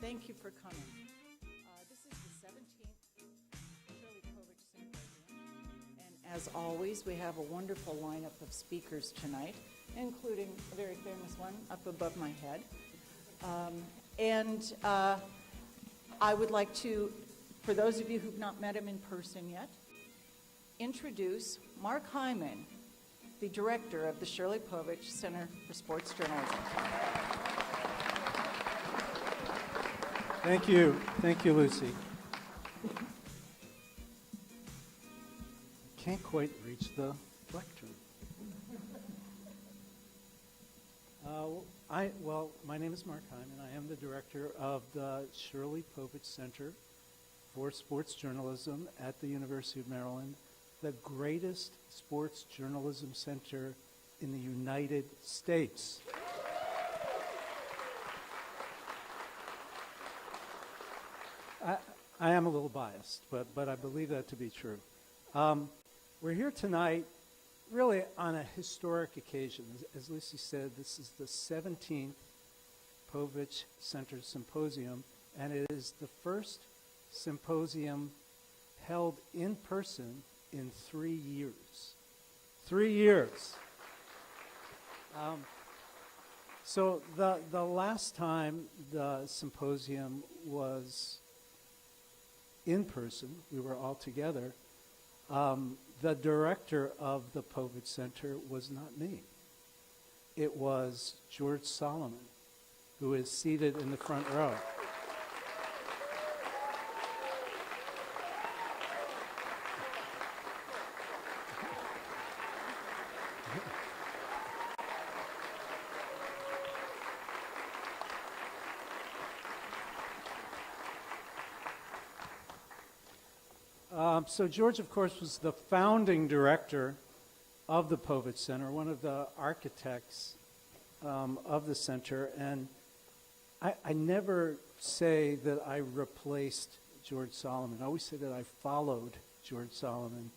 Thank you for coming. This is the 17th Shirley Povich Symposium. And as always, we have a wonderful lineup of speakers tonight, including a very famous one up above my head. I would like to, for those of you who've not met him in person yet, introduce Mark Hyman, the director of the Shirley Povich Center for Sports Journalism. Thank you. Thank you, Lucy. Can't quite reach the lectern. My name is Mark Hyman. I am the director of the Shirley Povich Center for Sports Journalism at the University of Maryland, the greatest sports journalism center in the United States. I am a little biased, but I believe that to be true. We're here tonight really on a historic occasion. As Lucy said, this is the 17th Povich Center Symposium, and it is the first symposium held in person in 3 years. 3 years. So the last time the symposium was in person, we were all together, the director of the Povich Center was not me. It was George Solomon, who is seated in the front row. So George, of course, was the founding director of the Povich Center, one of the architects of the center. And I never say that I replaced George Solomon. I always say that I followed George Solomon,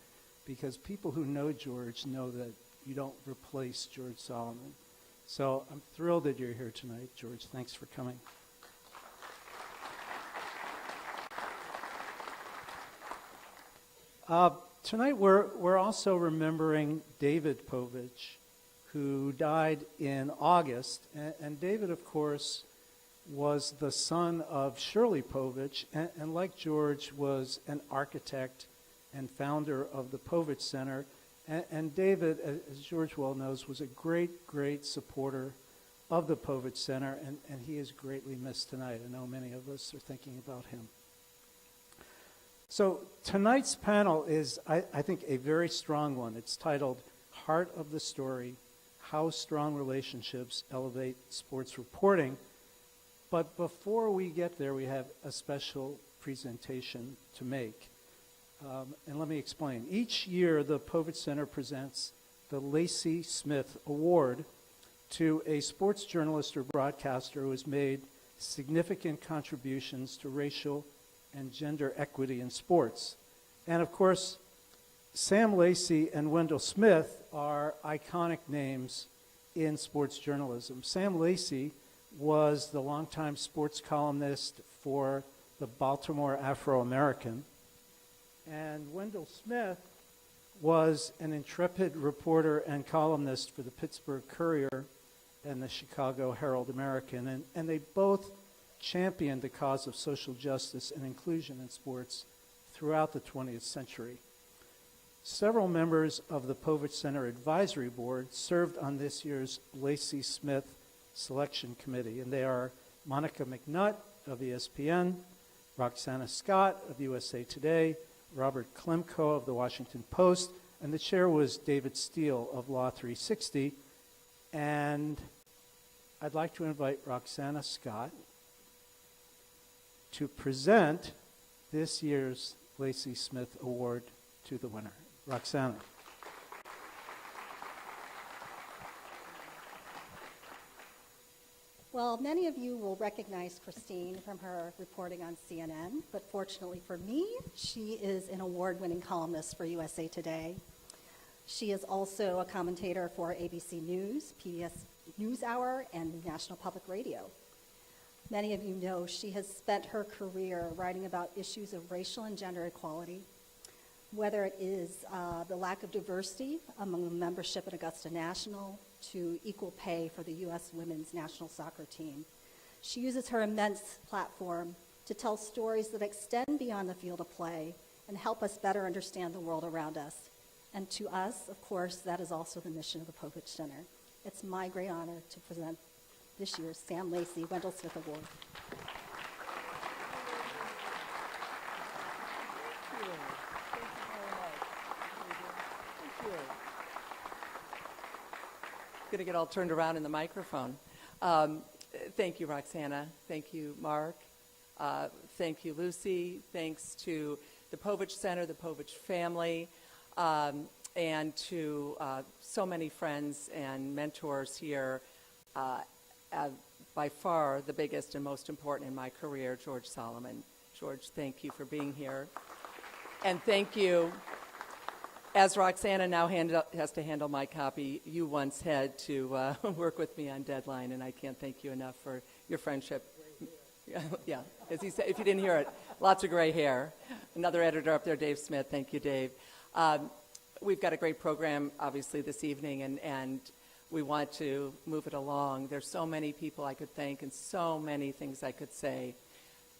because people who know George know that you don't replace George Solomon. So I'm thrilled that you're here tonight, George. Thanks for coming. Tonight we're also remembering David Povich, who died in August. And David, of course, was the son of Shirley Povich, and like George, was an architect and founder of the Povich Center. And David, as George well knows, was a great, great supporter of the Povich Center, and he is greatly missed tonight. I know many of us are thinking about him. So tonight's panel is, I think, a very strong one. It's titled Heart of the Story, How Strong Relationships Elevate Sports Reporting. But before we get there, we have a special presentation to make. And let me explain. Each year, the Povich Center presents the Lacey Smith Award to a sports journalist or broadcaster who has made significant contributions to racial and gender equity in sports. And of course, Sam Lacey and Wendell Smith are iconic names in sports journalism. Sam Lacey was the longtime sports columnist for the Baltimore Afro-American, and Wendell Smith was an intrepid reporter and columnist for the Pittsburgh Courier and the Chicago Herald-American, and they both championed the cause of social justice and inclusion in sports throughout the 20th century. Several members of the Povich Center Advisory Board served on this year's Lacey Smith Selection Committee, and they are Monica McNutt of ESPN, Roxana Scott of USA Today, Robert Klemko of the Washington Post, and the chair was David Steele of Law 360. And I'd like to invite Roxana Scott to present this year's Lacey Smith Award to the winner. Roxana. Well, many of you will recognize Christine from her reporting on CNN, but fortunately for me, she is an award-winning columnist for USA Today. She is also a commentator for ABC News, PBS NewsHour, and National Public Radio. many of you know, she has spent her career writing about issues of racial and gender equality, whether it is the lack of diversity among the membership at Augusta National to equal pay for the U.S. women's national soccer team. She uses her immense platform to tell stories that extend beyond the field of play and help us better understand the world around us. And to us, of course, that is also the mission of the Povich Center. It's my great honor to present this year's Sam Lacey Wendell Smith Award. Going to get all turned around in the microphone. Thank you, Roxana. Thank you, Mark. Thank you, Lucy. Thanks to the Povich Center, the Povich family, and to so many friends and mentors here. By far the biggest and most important in my career, George Solomon. George, thank you for being here. And thank you. As Roxana now has to handle my copy, you once had to work with me on deadline, and I can't thank you enough for your friendship. Yeah, as he said, if you didn't hear it, lots of gray hair. Another editor up there, Dave Smith. Thank you, Dave. We've got a great program, obviously, this evening, and we want to move it along. There's so many people I could thank and so many things I could say.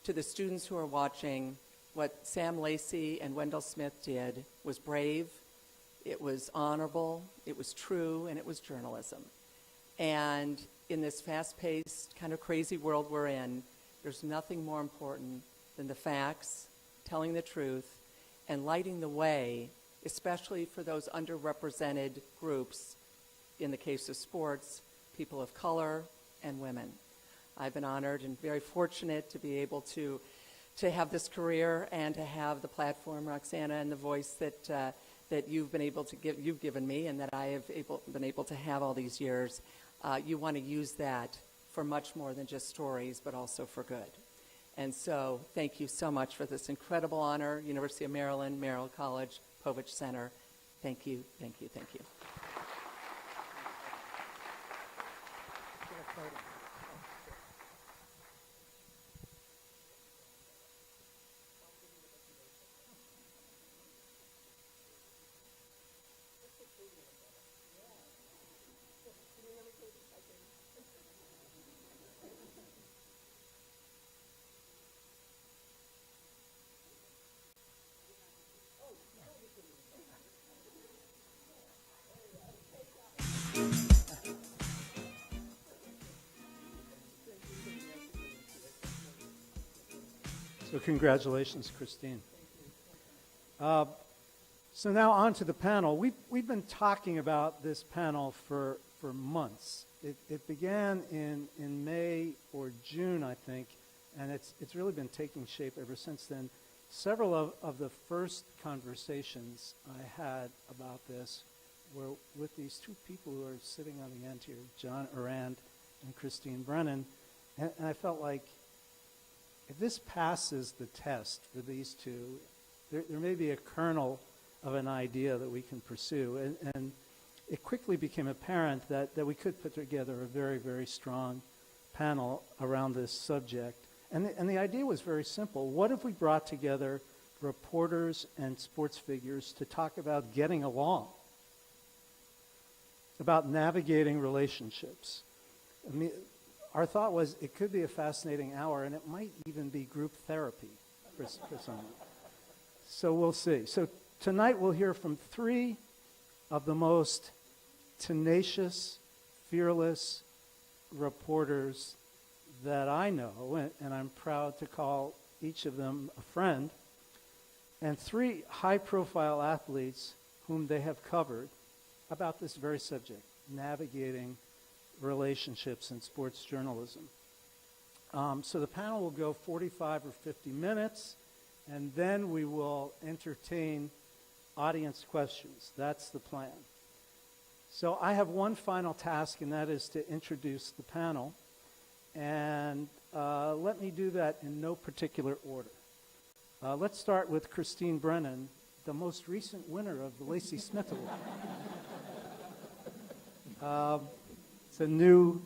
To the students who are watching, what Sam Lacey and Wendell Smith did was brave, it was honorable, it was true, and it was journalism. And in this fast-paced, kind of crazy world we're in, there's nothing more important than the facts, telling the truth, and lighting the way, especially for those underrepresented groups, in the case of sports, people of color and women. I've been honored and very fortunate to be able to have this career and to have the platform, Roxana, and the voice that you've given me, and that I have been able to have all these years. You want to use that for much more than just stories, but also for good. And so thank you so much for this incredible honor, University of Maryland, Merrill College, Povich Center. Thank you, thank you, thank you. So congratulations, Christine. So now on to the panel. We've been talking about this panel for months. It began in May or June, I think, and it's really been taking shape ever since then. Several of the first conversations I had about this were with these two people who are sitting on the end here, John Arand and Christine Brennan, and I felt like if this passes the test for these two, there may be a kernel of an idea that we can pursue. And it quickly became apparent that we could put together a very, very strong panel around this subject. And the idea was very simple. What if we brought together reporters and sports figures to talk about getting along, about navigating relationships? I mean, our thought was it could be a fascinating hour, and it might even be group therapy for someone. So we'll see. So tonight we'll hear from three of the most tenacious, fearless reporters that I know, and I'm proud to call each of them a friend, and three high-profile athletes whom they have covered about this very subject, navigating relationships in sports journalism. So the panel will go 45 or 50 minutes, and then we will entertain audience questions. That's the plan. So I have one final task, and that is to introduce the panel. And let me do that in no particular order. Let's start with Christine Brennan, the most recent winner of the Lacey Smith Award. It's a new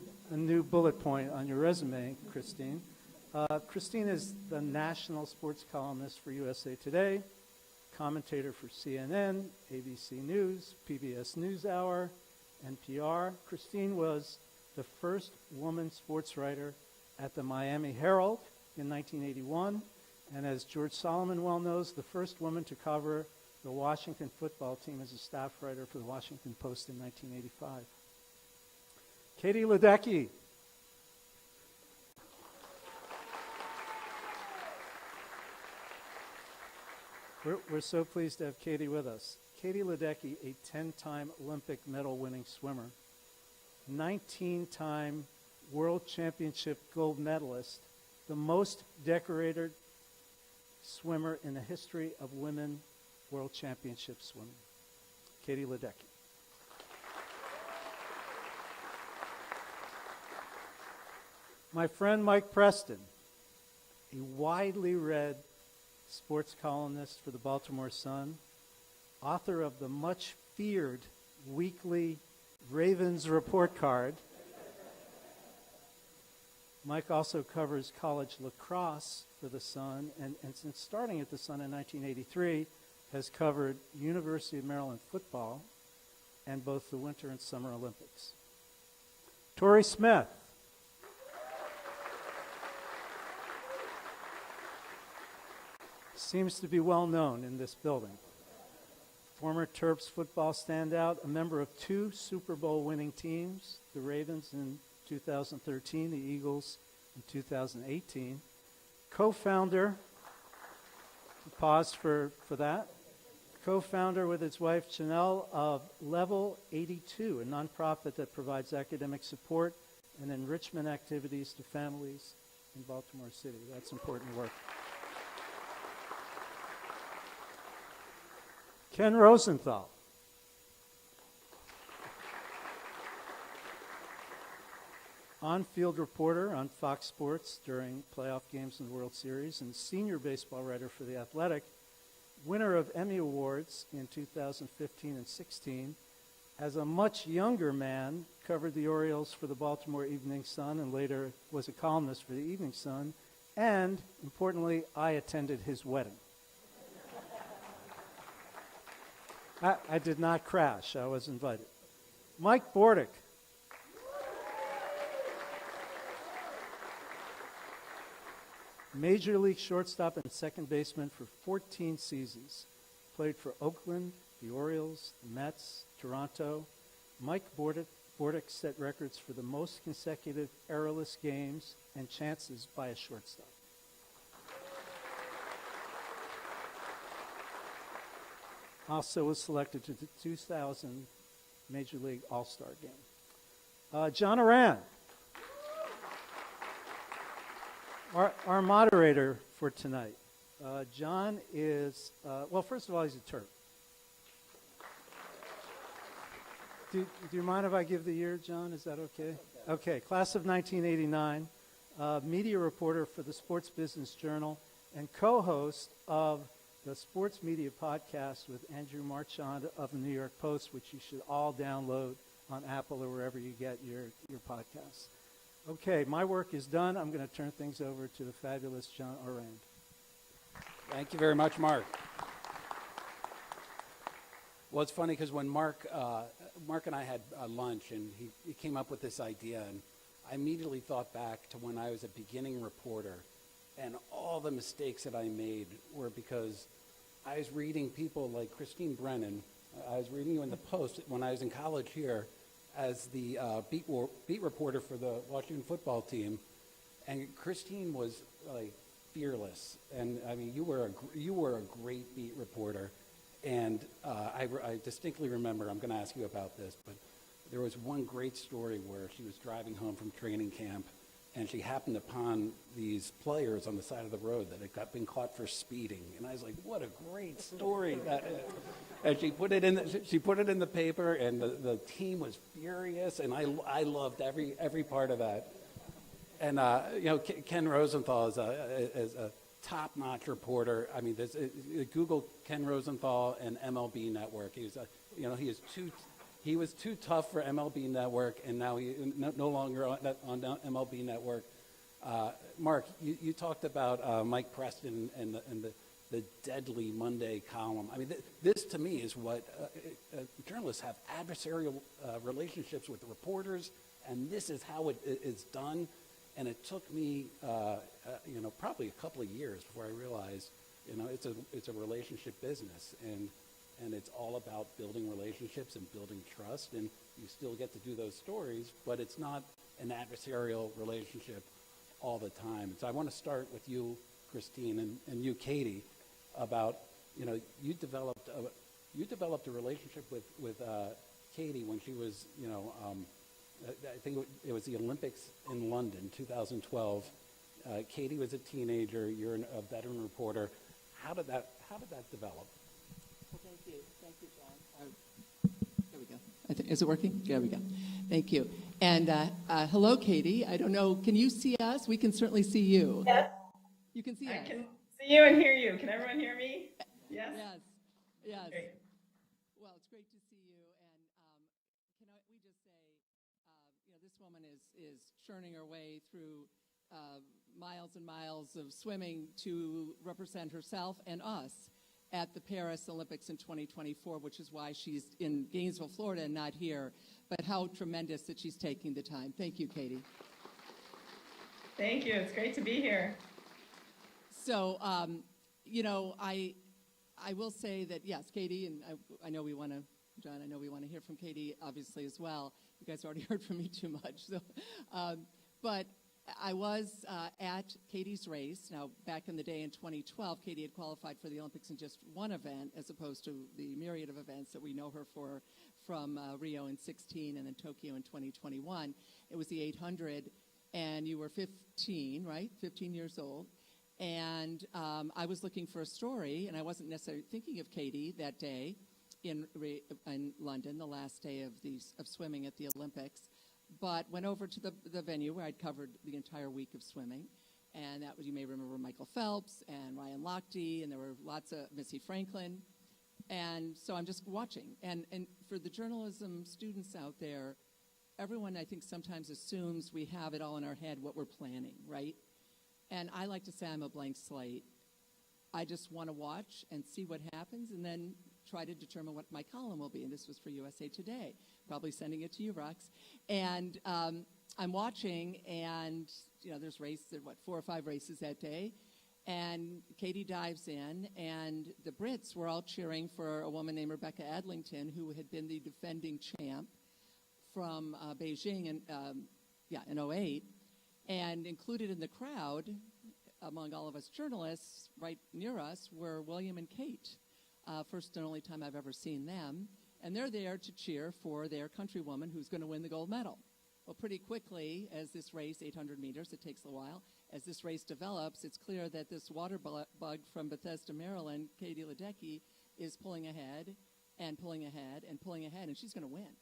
bullet point on your resume, Christine. Christine is the national sports columnist for USA Today, commentator for CNN, ABC News, PBS NewsHour, NPR. Christine was the first woman sports writer at the Miami Herald in 1981, and as George Solomon well knows, the first woman to cover the Washington football team as a staff writer for the Washington Post in 1985. Katie Ledecky. We're so pleased to have Katie with us. Katie Ledecky, a 10-time Olympic medal-winning swimmer, 19-time World Championship gold medalist, the most decorated swimmer in the history of women World Championship swimming. Katie Ledecky. My friend Mike Preston, a widely read sports columnist for the Baltimore Sun, author of the much feared weekly Ravens report card. Mike also covers college lacrosse for the Sun, and since starting at the Sun in 1983, has covered University of Maryland football and both the Winter and Summer Olympics. Tori Smith. Seems to be well known in this building. Former Terps football standout, a member of 2 Super Bowl winning teams, the Ravens in 2013, the Eagles in 2018. Co-founder, pause for that, co-founder with his wife Janelle of Level 82, a nonprofit that provides academic support and enrichment activities to families in Baltimore City. That's important work. Ken Rosenthal. On-field reporter on Fox Sports during playoff games in the World Series and senior baseball writer for The Athletic, winner of Emmy Awards in 2015 and 16. As a much younger man, covered the Orioles for the Baltimore Evening Sun and later was a columnist for the Evening Sun. And, importantly, I attended his wedding. I did not crash. I was invited. Mike Bordick. Major League shortstop and second baseman for 14 seasons. Played for Oakland, the Orioles, the Mets, Toronto. Mike Bordick set records for the most consecutive errorless games and chances by a shortstop. Also was selected to the 2000 Major League All-Star Game. John Oran, our moderator for tonight. John is, well, first of all, he's a Terp. Do you mind if I give the year, John? Is that okay? Okay, class of 1989, media reporter for the Sports Business Journal and co-host of the Sports Media Podcast with Andrew Marchand of the New York Post, which you should all download on Apple or wherever you get your podcasts. Okay, my work is done. I'm going to turn things over to the fabulous John Oran. Thank you very much, Mark. Well, it's funny because when Mark and I had lunch, and he came up with this idea, and I immediately thought back to when I was a beginning reporter, and all the mistakes that I made were because I was reading people like Christine Brennan. I was reading you in the Post when I was in college here as the beat reporter for the Washington football team, and Christine was like fearless. And I mean, you were a great beat reporter. And I distinctly remember, I'm going to ask you about this, but there was one great story where she was driving home from training camp, and she happened upon these players on the side of the road that had been caught for speeding. And I was like, what a great story that is. And she put it in the paper, and the team was furious, and I loved every part of that. And Ken Rosenthal is a top-notch reporter. I mean, Google Ken Rosenthal and MLB Network. He was too tough for MLB Network, and now he no longer on MLB Network. Mark, you talked about Mike Preston and the deadly Monday column. I mean, this to me is what journalists have adversarial relationships with the reporters, and this is how it is done. And it took me, probably a couple of years before I realized, it's a relationship business, and it's all about building relationships and building trust, and you still get to do those stories, but it's not an adversarial relationship all the time. So I want to start with you, Christine, and you, Katie, about, you developed a relationship with Katie when she was, I think it was the Olympics in London, 2012. Katie was a teenager. You're a veteran reporter. How did that develop? Well, thank you, John. There we go. Is it working? There we go. Thank you. And hello, Katie. I don't know. Can you see us? We can certainly see you. Yes. You can see us. I can see you and hear you. Can everyone hear me? Yes. Yes. Great. Well, it's great to see you. And we just say, this woman is churning her way through miles and miles of swimming to represent herself and us at the Paris Olympics in 2024, which is why she's in Gainesville, Florida, and not here. But how tremendous that she's taking the time. Thank you, Katie. Thank you. It's great to be here. So, I will say that, yes, Katie, and I know we want to, John, I know we want to hear from Katie, obviously, as well. You guys already heard from me too much. So, but I was at Katie's race. Now, back in the day in 2012, Katie had qualified for the Olympics in just one event, as opposed to the myriad of events that we know her for from Rio in 16 and then Tokyo in 2021. It was the 800, and you were 15, right? 15 years old. And I was looking for a story, and I wasn't necessarily thinking of Katie that day in London, the last day of swimming at the Olympics, but went over to the venue where I'd covered the entire week of swimming. And that was, you may remember, Michael Phelps and Ryan Lochte, and there were lots of Missy Franklin. And so I'm just watching. And for the journalism students out there, everyone, I think, sometimes assumes we have it all in our head, what we're planning, right? And I like to say I'm a blank slate. I just want to watch and see what happens and then try to determine what my column will be. And this was for USA Today, probably sending it to you, Rox. And I'm watching, and there's 4 or 5 races that day. And Katie dives in, and the Brits were all cheering for a woman named Rebecca Adlington, who had been the defending champ from Beijing in 2008. And included in the crowd, among all of us journalists, right near us, were William and Kate. First and only time I've ever seen them. And they're there to cheer for their countrywoman who's going to win the gold medal. Well, pretty quickly, as this race, 800 meters, it takes a while, as this race develops, it's clear that this water bug from Bethesda, Maryland, Katie Ledecky, is pulling ahead and pulling ahead and pulling ahead, and she's going to win.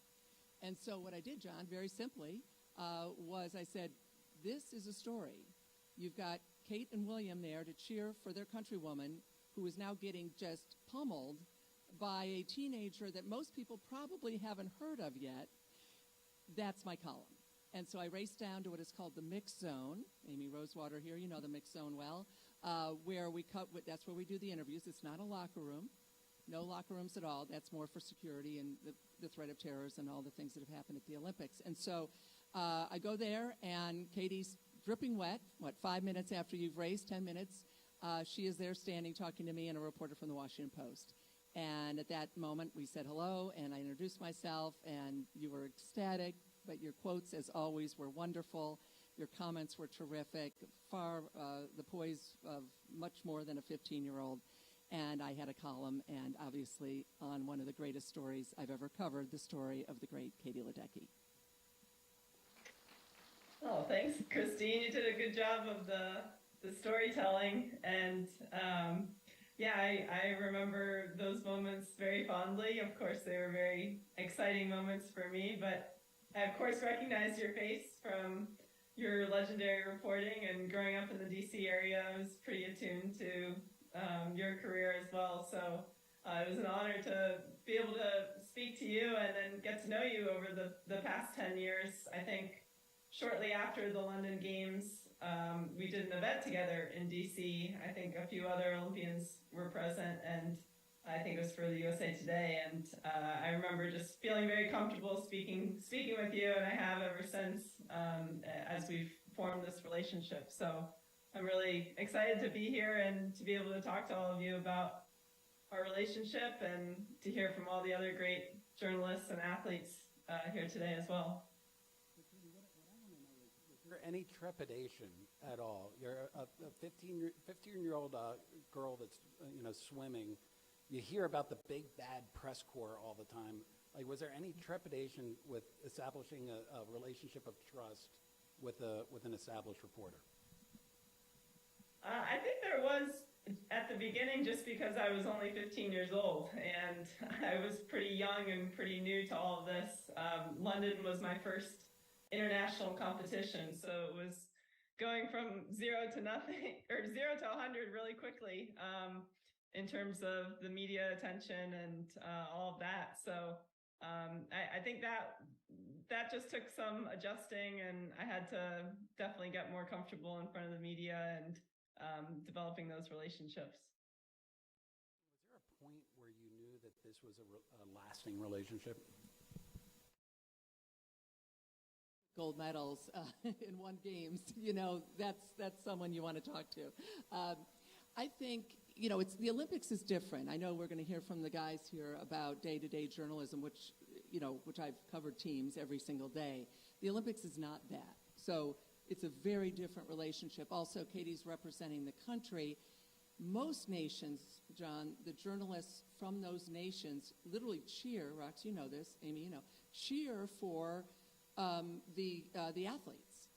And so what I did, John, very simply, was I said, this is a story. You've got Kate and William there to cheer for their countrywoman who is now getting just pummeled by a teenager that most people probably haven't heard of yet. That's my column. And so I raced down to what is called the mixed zone. Amy Rosewater here, you know the mixed zone well, where that's where we do the interviews. It's not a locker room. No locker rooms at all. That's more for security and the threat of terrorists and all the things that have happened at the Olympics. And so I go there, and Katie's dripping wet, 5 minutes after you've raced, 10 minutes. She is there standing talking to me and a reporter from the Washington Post. And at that moment, we said hello, and I introduced myself, and you were ecstatic, but your quotes, as always, were wonderful. Your comments were terrific, far the poise of much more than a 15-year-old. And I had a column, and obviously on one of the greatest stories I've ever covered, the story of the great Katie Ledecky. Oh, thanks, Christine. You did a good job of the storytelling. And I remember those moments very fondly. Of course, they were very exciting moments for me, but I, of course, recognized your face from your legendary reporting, and growing up in the DC area, I was pretty attuned to your career as well. So it was an honor to be able to speak to you and then get to know you over the past 10 years. I think shortly after the London Games, we did an event together in DC. I think a few other Olympians were present, and I think it was for the USA Today. And I remember just feeling very comfortable speaking with you, and I have ever since as we've formed this relationship. So I'm really excited to be here and to be able to talk to all of you about our relationship and to hear from all the other great journalists and athletes here today as well. Is there any trepidation at all? You're a 15-year-old girl that's swimming. You hear about the big bad press corps all the time. Like, was there any trepidation with establishing a relationship of trust with an established reporter? I think there was at the beginning, just because I was only 15 years old and I was pretty young and pretty new to all of this. London was my first international competition, so it was going from 0 to nothing, or 0 to 100 really quickly in terms of the media attention and all of that. So I think that just took some adjusting, and I had to definitely get more comfortable in front of the media and developing those relationships. Was there a point where you knew that this was a lasting relationship? Gold medals in one games, that's someone you want to talk to. I think, it's the Olympics is different. I know we're going to hear from the guys here about day-to-day journalism, which I've covered teams every single day. The Olympics is not that. So it's a very different relationship. Also, Katie's representing the country. Most nations, John, the journalists from those nations literally cheer, Rox, you know this, Amy, cheer for the athletes.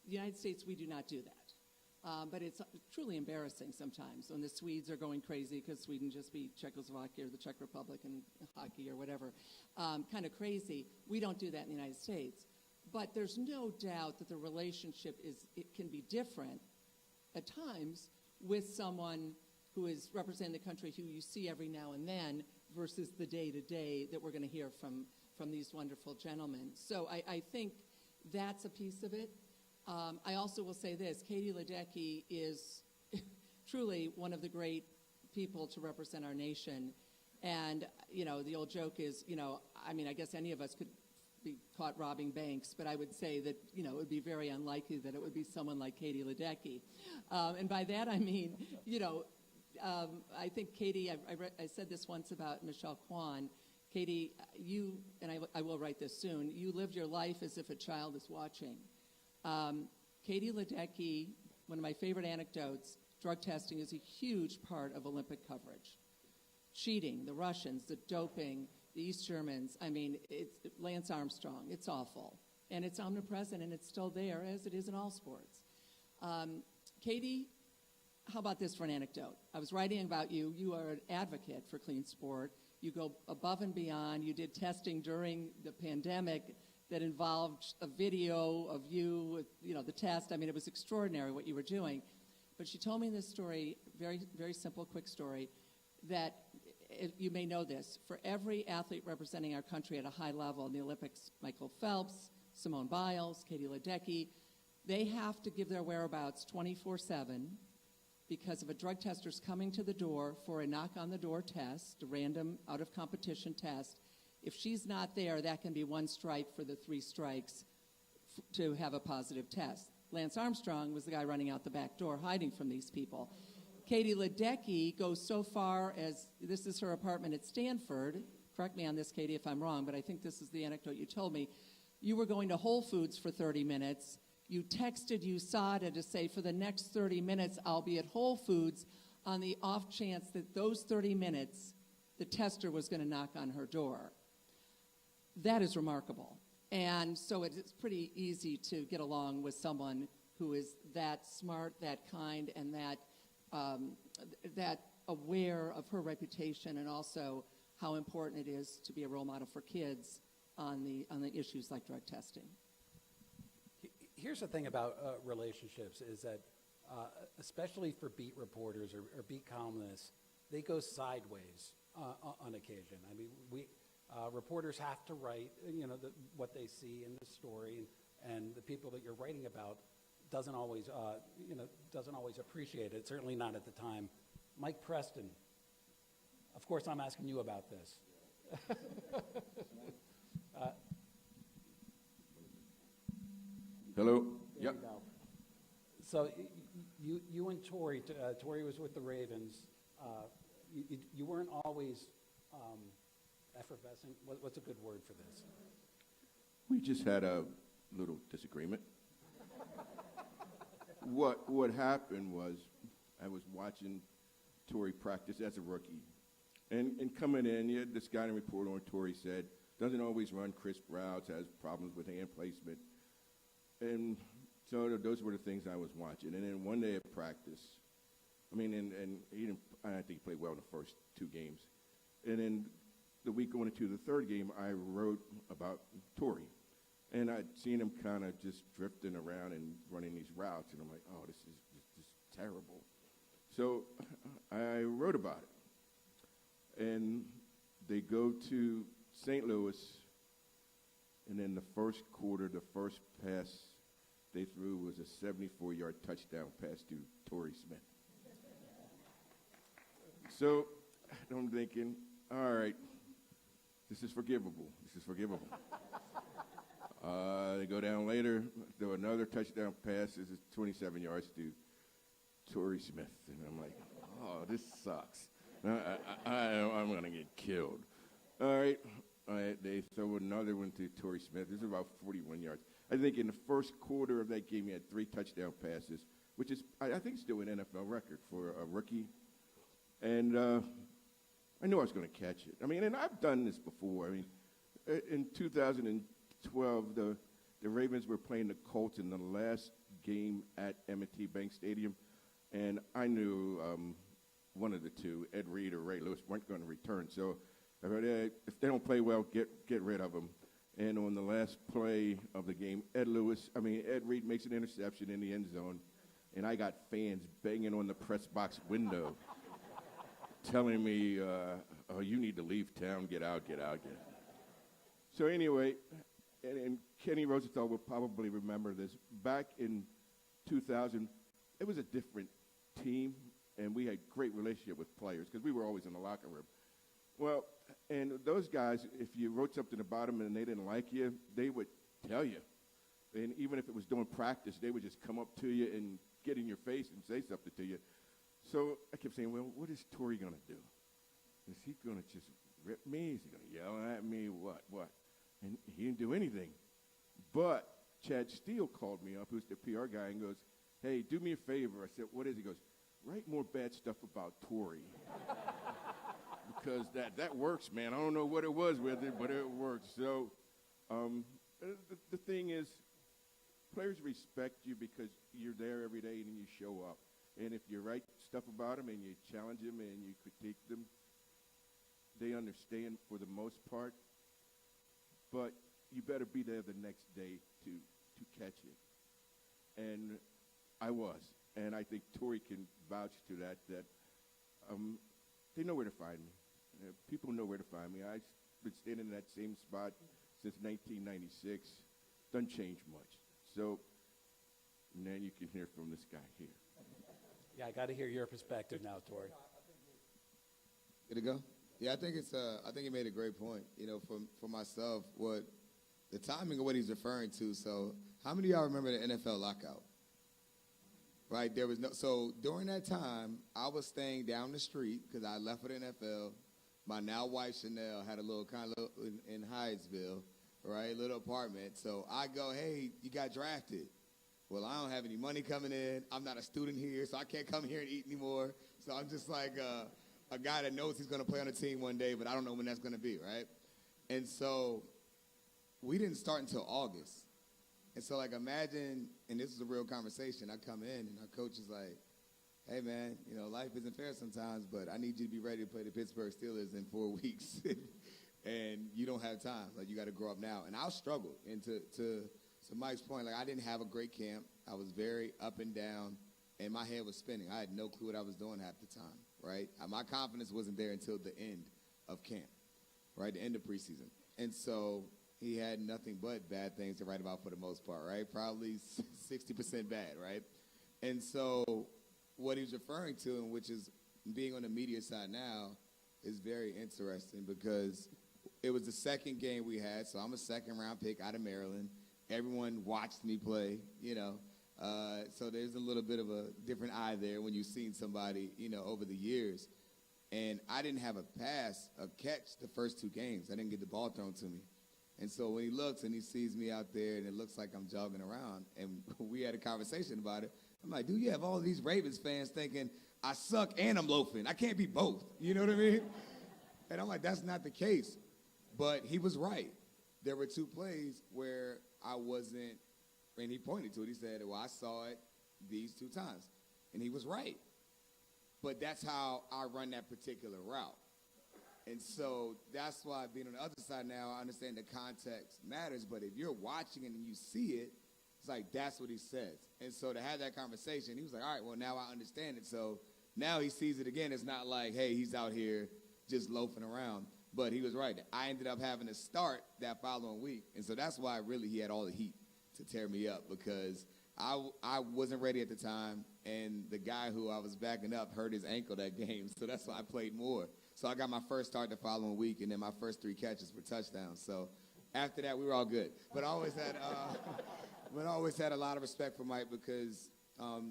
The United States, we do not do that. But it's truly embarrassing sometimes when the Swedes are going crazy because Sweden just beat Czechoslovakia or the Czech Republic in hockey or whatever. Kind of crazy. We don't do that in the United States. But there's no doubt that the relationship it can be different at times with someone who is representing the country who you see every now and then versus the day-to-day that we're going to hear from these wonderful gentlemen. So I think that's a piece of it. I also will say this, Katie Ledecky is truly one of the great people to represent our nation. And, the old joke is, I guess any of us could be caught robbing banks, but I would say that, it would be very unlikely that it would be someone like Katie Ledecky. And by that I mean, I think Katie, I said this once about Michelle Kwan. Katie, you, and I will write this soon, you lived your life as if a child is watching. Katie Ledecky, one of my favorite anecdotes, drug testing is a huge part of Olympic coverage. Cheating, the Russians, the doping, the East Germans, it's Lance Armstrong, it's awful. And it's omnipresent, and it's still there, as it is in all sports. Katie, how about this for an anecdote? I was writing about you. You are an advocate for clean sport. You go above and beyond. You did testing during the pandemic that involved a video of you with, the test. It was extraordinary what you were doing. But she told me this story, very, very simple, quick story, that you may know this. For every athlete representing our country at a high level in the Olympics, Michael Phelps, Simone Biles, Katie Ledecky, they have to give their whereabouts 24/7 because if a drug tester's coming to the door for a knock-on-the-door test, a random out-of-competition test, if she's not there, that can be one strike for the 3 strikes to have a positive test. Lance Armstrong was the guy running out the back door hiding from these people. Katie Ledecky goes so far as, this is her apartment at Stanford. Correct me on this, Katie, if I'm wrong, but I think this is the anecdote you told me. You were going to Whole Foods for 30 minutes. You texted USADA to say, for the next 30 minutes, I'll be at Whole Foods on the off chance that those 30 minutes, the tester was going to knock on her door. That is remarkable. And so it's pretty easy to get along with someone who is that smart, that kind, and that aware of her reputation, and also how important it is to be a role model for kids on the issues like drug testing. Here's the thing about relationships is that, especially for beat reporters or beat columnists, they go sideways on occasion. Reporters have to write, what they see in the story, and the people that you're writing about doesn't always appreciate it, certainly not at the time. Mike Preston, of course I'm asking you about this. Hello? There Yep. you go. So you and Tori, Tori was with the Ravens. You weren't always effervescent. What's a good word for this? We just had a little disagreement. What happened was I was watching Tori practice as a rookie. And coming in, you had this scouting report on Tori said, doesn't always run crisp routes, has problems with hand placement. And so those were the things I was watching. And then one day at practice, and he didn't, I think he played well in the first 2 games. And then the week going into the 3rd game, I wrote about Tori. And I'd seen him kind of just drifting around and running these routes. And I'm like, oh, this is just terrible. So I wrote about it. And they go to St. Louis. And in the first quarter, the first pass they threw was a 74-yard touchdown pass to Torrey Smith. So I'm thinking, all right, this is forgivable. This is forgivable. They go down later, throw another touchdown pass. This is 27 yards to Torrey Smith. And I'm like, oh, this sucks. I'm going to get killed. All right. They throw another one to Torrey Smith. This is about 41 yards. I think in the first quarter of that game, he had 3 touchdown passes, which is, I think, still an NFL record for a rookie. And I knew I was going to catch it. And I've done this before. In 2012, the Ravens were playing the Colts in the last game at M&T Bank Stadium, and I knew one of the two, Ed Reed or Ray Lewis, weren't going to return. So I heard, if they don't play well, get rid of them. And on the last play of the game, Ed Reed makes an interception in the end zone, and I got fans banging on the press box window telling me, oh, you need to leave town, get out. So anyway, and Kenny Rosenthal will probably remember this. Back in 2000, it was a different team, and we had great relationship with players because we were always in the locker room. Well, and those guys, if you wrote something about them and they didn't like you, they would tell you. And even if it was during practice, they would just come up to you and get in your face and say something to you. So I kept saying, well, what is Torrey going to do? Is he going to just rip me? Is he going to yell at me? What? And he didn't do anything. But Chad Steele called me up, who's the PR guy, and goes, hey, do me a favor. I said, what is it? He goes, write more bad stuff about Torrey. Because that works, man. I don't know what it was with it, but it works. So the thing is, players respect you because you're there every day and you show up. And if you write stuff about them and you challenge them and you critique them, they understand for the most part. But you better be there the next day to catch it. And I was. And I think Torrey can vouch to that they know where to find me. People know where to find me. I've been standing in that same spot since 1996. Doesn't change much. So now you can hear from this guy here. Yeah, I got to hear your perspective now, Tori. Good to go? Yeah, I think he made a great point. For myself, what the timing of what he's referring to. So, how many of y'all remember the NFL lockout? Right, so during that time, I was staying down the street because I left for the NFL. My now wife, Chanel, had a little in Hyattsville, right, little apartment. So I go, hey, you got drafted. Well, I don't have any money coming in. I'm not a student here, so I can't come here and eat anymore. So I'm just like a guy that knows he's going to play on a team one day, but I don't know when that's going to be, right? And so we didn't start until August. And so, imagine, and this is a real conversation, I come in, and our coach is like, hey, man, life isn't fair sometimes, but I need you to be ready to play the Pittsburgh Steelers in 4 weeks. And you don't have time. You got to grow up now. And I struggled. And to Mike's point, I didn't have a great camp. I was very up and down, and my head was spinning. I had no clue what I was doing half the time, right? My confidence wasn't there until the end of camp, right, the end of preseason. And so he had nothing but bad things to write about for the most part, right? Probably 60% bad, right? And so what he was referring to, and which is being on the media side now, is very interesting because it was the second game we had, so I'm a second-round pick out of Maryland. Everyone watched me play, so there's a little bit of a different eye there when you've seen somebody, over the years. And I didn't have a catch the first 2 games. I didn't get the ball thrown to me. And so when he looks and he sees me out there and it looks like I'm jogging around, and we had a conversation about it, I'm like, dude, you have all these Ravens fans thinking I suck and I'm loafing. I can't be both. You know what I mean? And I'm like, that's not the case. But he was right. There were 2 plays where I wasn't, and he pointed to it. He said, well, I saw it these 2 times. And he was right. But that's how I run that particular route. And so that's why being on the other side now, I understand the context matters. But if you're watching it and you see it, it's like that's what he says. And so to have that conversation, he was like, all right, well, now I understand it. So now he sees it again. It's not like, hey, he's out here just loafing around. But he was right. I ended up having to start that following week. And so that's why really he had all the heat to tear me up, because I wasn't ready at the time. And the guy who I was backing up hurt his ankle that game. So that's why I played more. So I got my first start the following week, and then my first 3 catches were touchdowns. So after that, we were all good. But I always had a lot of respect for Mike because,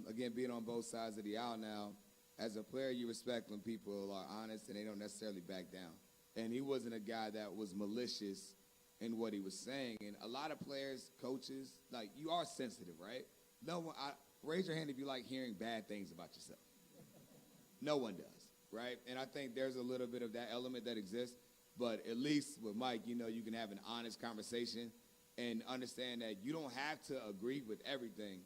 again, being on both sides of the aisle now, as a player, you respect when people are honest and they don't necessarily back down. And he wasn't a guy that was malicious in what he was saying. And a lot of players, coaches, like, you are sensitive, right? No one, raise your hand if you like hearing bad things about yourself. No one does, right? And I think there's a little bit of that element that exists. But at least with Mike, you can have an honest conversation and understand that you don't have to agree with everything,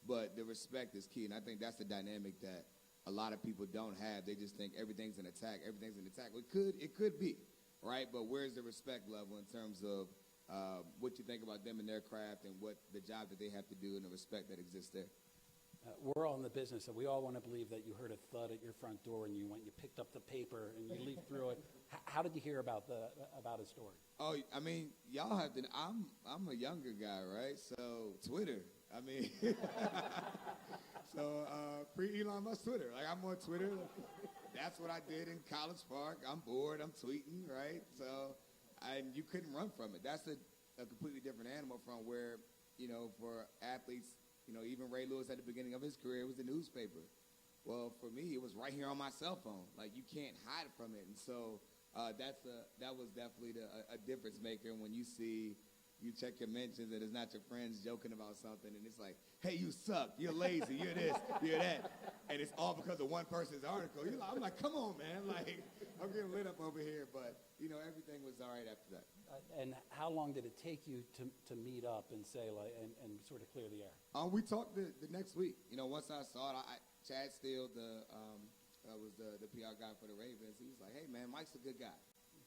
but the respect is key. And I think that's the dynamic that a lot of people don't have. They just think everything's an attack. Everything's an attack. Well, it could be, right? But where's the respect level in terms of what you think about them and their craft and what the job that they have to do and the respect that exists there? We're all in the business, and we all want to believe that you heard a thud at your front door and you picked up the paper and you leafed through it. How did you hear about his story? Oh, I mean, y'all have to. I'm a younger guy, right? So Twitter. I mean, so pre-Elon Musk Twitter. Like, I'm on Twitter. That's what I did in College Park. I'm bored. I'm tweeting, right? So, and you couldn't run from it. That's a completely different animal from where, for athletes, even Ray Lewis at the beginning of his career, it was the newspaper. Well, for me, it was right here on my cell phone. Like, you can't hide from it. And so that was definitely a difference maker when you check your mentions and it's not your friends joking about something and it's like, hey, you suck, you're lazy, you're this, you're that. And it's all because of one person's article. I'm like, come on, man. Like, I'm getting lit up over here. But, everything was all right after that. And how long did it take you to meet up and say, like, and sort of clear the air? We talked the next week. Once I saw it, Chad Steele, was the PR guy for the Ravens. He was like, hey, man, Mike's a good guy.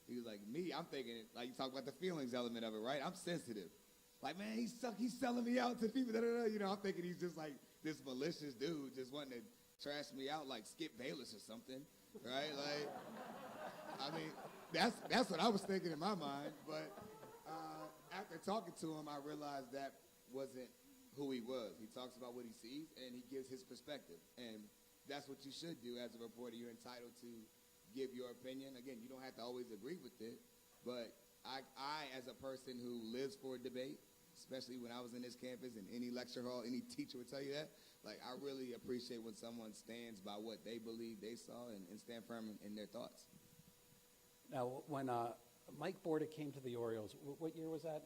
He was like, me, I'm thinking, like, you talk about the feelings element of it, right? I'm sensitive. Like, man, he's selling me out to people. I'm thinking he's just like this malicious dude just wanting to trash me out like Skip Bayless or something, right? Like, I mean, that's what I was thinking in my mind. But after talking to him, I realized that wasn't who he was. He talks about what he sees, and he gives his perspective. And that's what you should do as a reporter. You're entitled to give your opinion. Again, you don't have to always agree with it, but I as a person who lives for a debate, especially when I was in this campus, in any lecture hall, any teacher would tell you that, like, I really appreciate when someone stands by what they believe they saw and stand firm in their thoughts. Now, when Mike Borda came to the Orioles, what year was that?